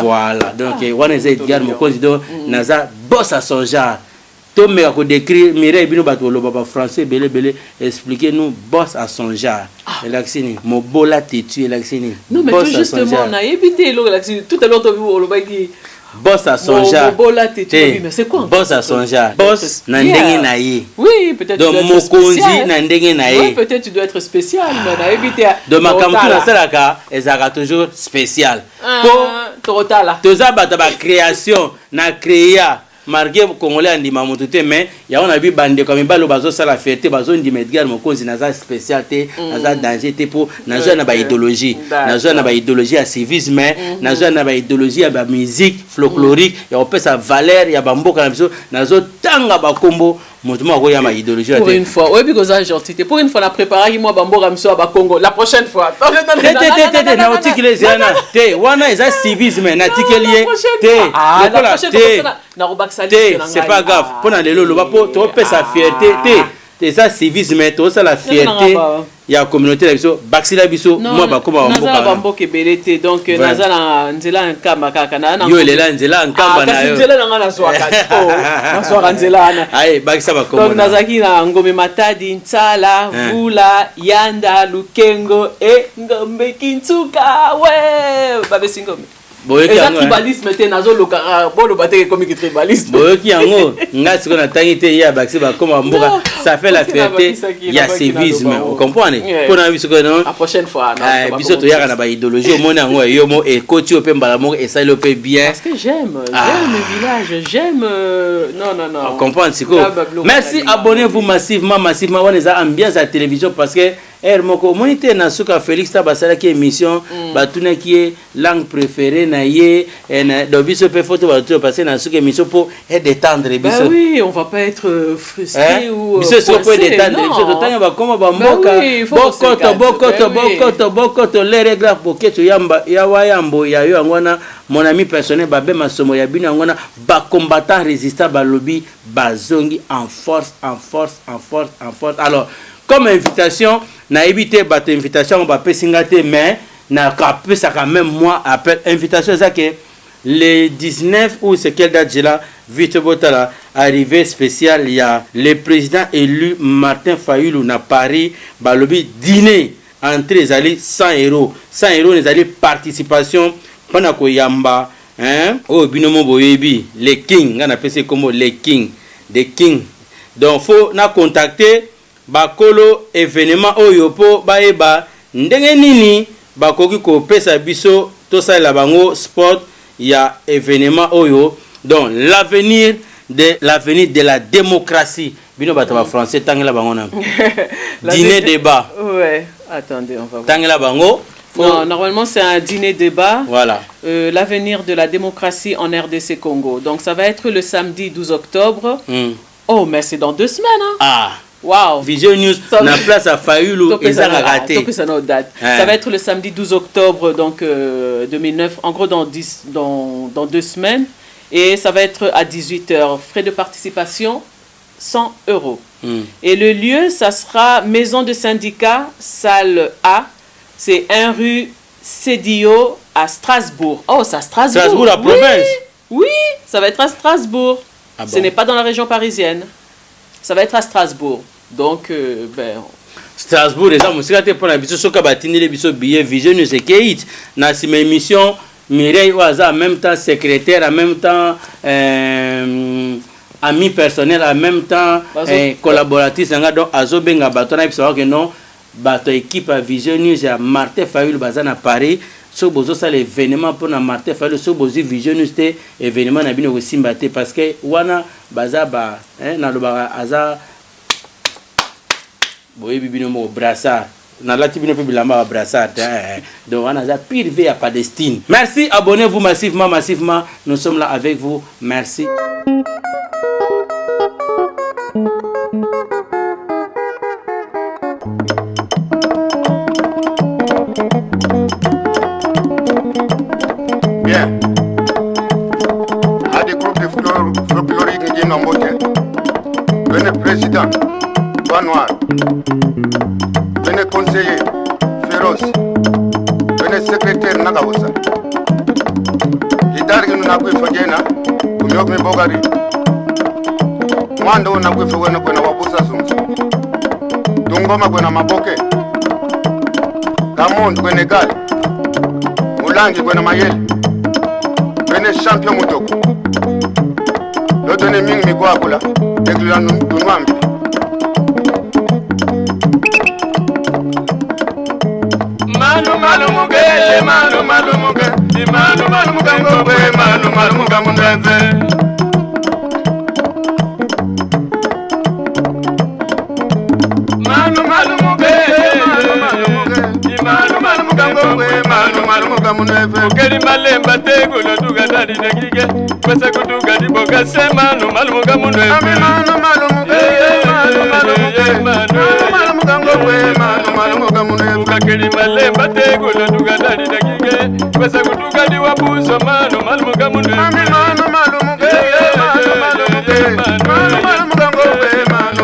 voilà. Donc wana za Edgar Mokonzi do naza boss à son genre. To me ko décrire Mireille bino bato lo baba français belé expliquer nous boss à son genre. Elaxini mobola tetu elaxini. Non mais tout justement na éviter lo elaxini tout à l'heure to lo ba ki boss à son genre. Mobola tetu mais c'est quoi boss à son genre? Boss na ndenge na ye. Oui, peut-être donc Mokonzi na ndenge na ye. Oui, peut-être tu dois être spécial mais na éviter de makamtu na salaka ezaka toujours spécial. Pour totala. Toza bata ba création na créa marqué congolais andima motuté mais ya on a vu bande comme balo bazo sala fierté bazo ndima Edgar Mokonzi naza spécialité naza danger té pour nazo na ba idéologie nazo na ba idéologie à civisme nazo na ba idéologie à ba musique folklorique ya opesa valeur ya bamboka na biso nazo tanga ba kombo motumo ko ya ma idéologie pour une fois oui because ça gentilité pour une fois la préparer moi bamboka miso ba Congo la prochaine fois na otikile zana té wana eza civisme na tikelier té la prochaine fois c'est pas grave pour na lelo loba po to pesa fierté té ça civisme to ça la fierté ya communauté la biso baxila biso moi ba koma mboka na mboka belete donc naza na nzela nkamba kaka na yo lela nzela nkamba na yo nzela na ngana swaka na swaka nzela na ai baxisa ba koma donc nazaki na Ngome Matadi Ntsala Vula Yanda Lukengo e Ngombe Kintsuka we babe singome boyoki yango tribalisme te nazo loka bolo bateke comme tribaliste boyoki yango ngasi ko na tangité ya baxi ba koma mboka ça fait la fierté ya civisme vous comprenez pour na biso ko non la prochaine fois biso to yaka na ba idéologie au monde yango yo mo e koti o pe mbala mo e ça le fait bien parce que j'aime le village j'aime non vous comprenez siko merci abonnez-vous massivement wana za ambiance à télévision parce que moko monité na suka Félix Tabasala qui émission batuna qui langue préférée na ye na do biso pe photo ba to passer na suka émission pour détendre biso. Bah oui, on va pas être frustré ou biso so pour détendre biso to tanga ba koma ba mboka bokoto les règles pour que tu yamba ya wayambo ya yo ngwana mon ami personnel babe masomo ya bino ngwana ba combattant résistant ba lobby bazongi en force. Alors comme invitation na éviter battre invitation ba pesingate mais na capé ça quand même moi appelle invitation ça que le 19 ou c'est quelle date là vite botala arrivé spécial il y a le président élu Martin Fayulu na Paris ba lobby dîner entrée ezali 100 €. 100 € ezali participation mpona koyamba oyo binomo boyebi les king nga napesi kombo les king the king. Donc faut na contacter bakolo événement oyo po bayeba ndenge nini bakoki kopesa biso tosalela bango sport ya événement oyo. Donc l'avenir de la démocratie. Bino bataba français tangela bango na. Dîner débat. Ouais, attendez, on va voir. Tangela bango. Non, normalement c'est un dîner débat. Voilà. L'avenir de la démocratie en RDC Congo. Donc ça va être le samedi 12 octobre. Oh, mais c'est dans 2 semaines hein. Ah. Wow. Vision News na place à Fayulu et ça a raté. Ça va être le samedi 12 octobre donc 2009 en gros dans 2 semaines et ça va être à 18 h. Frais de participation 100 €. Et le lieu ça sera Maison de syndicat salle A. C'est 1 rue Cédio à Strasbourg. Oh, c'est à Strasbourg. Strasbourg, la province. Oui, ça va être à Strasbourg. Ah bon? Ce n'est pas dans la région parisienne. Ça va être à Strasbourg. Donc, Strasbourg, les hommes, c'est pour la biso soka batini les biso billet Vision News et Keit. Na si ma émission Mireille Oaza en même temps secrétaire, en même temps ami personnel, en même temps collaboratrice. Donc, Azo Benga Bato, na savoir que non, Bato équipe à Vision News et à Martin Fayul Bazan à Paris. So bozo ça l'événement pour na Martin Fayulu so bozo Vision News te événement na bino kosimba te parce que wana baza ba na lo ba aza boye bibino mo brassard na lati bino pe bilamba ba brassard donc wana za pire vie à Palestine. Merci, abonnez-vous massivement, nous sommes là avec vous. Merci. Bien. À des groupes de folkloriques qui n'ont pas venez président, Toit Noir. Venez conseiller, Féroce. Venez secrétaire, Nagaoussa. Guitare qui nous n'a pas fait, Kumiok me Bogari. Mwando n'a pas fait, Kwena Wabusa Sums. Tungoma Kwena Maboke. Kamon Kwena Gali. Mulangi Kwena Mayeli. Venez champion Mutoko. L'autre ming mi kwa kula. Degla Tunwambi. Malu mugele, malu muge. Malu mugangobe, malu mugamundeze. Malu mugele, malu mugangobe, malu mugamundeze. Ukeli malemba tego lo duga dadi degige. Kwesa kuduga di boga se malu mugamundeze. Malu muge, malu mugangobe, malu mugamundeze. Ukeli malemba tego lo duga dadi degige. Kwesa kuduga di wabuso malu mugamundeze. Malu muge, malu mugangobe,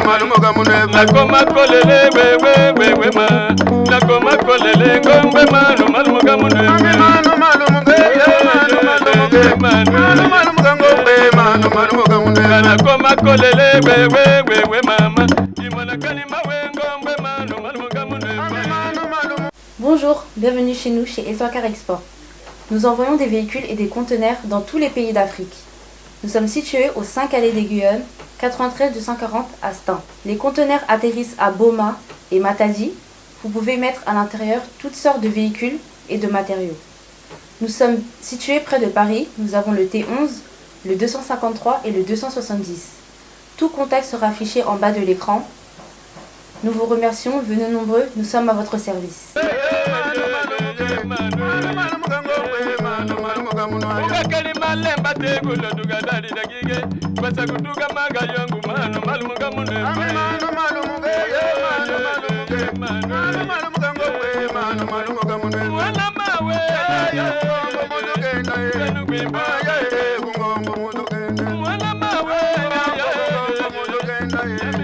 malu mugamundeze. Nakoma kolele we ma. Nakoma kolele ngombe malu mugamundeze. Malu muge, malu mugangobe, malu mugamundeze. Nakoma kolele we mama. Imana kalima we ngombe malu mugamundeze. Bonjour, bienvenue chez nous, chez Eswakar Export. Nous envoyons des véhicules et des conteneurs dans tous les pays d'Afrique. Nous sommes situés au 5 allées des Guyonnes, 93 240 à Stein. Les conteneurs atterrissent à Boma et Matadi. Vous pouvez mettre à l'intérieur toutes sortes de véhicules et de matériaux. Nous sommes situés près de Paris. Nous avons le T11, le 253 et le 270. Tout contact sera affiché en bas de l'écran. Nous vous remercions, venez nombreux, nous sommes à votre service. Yeah.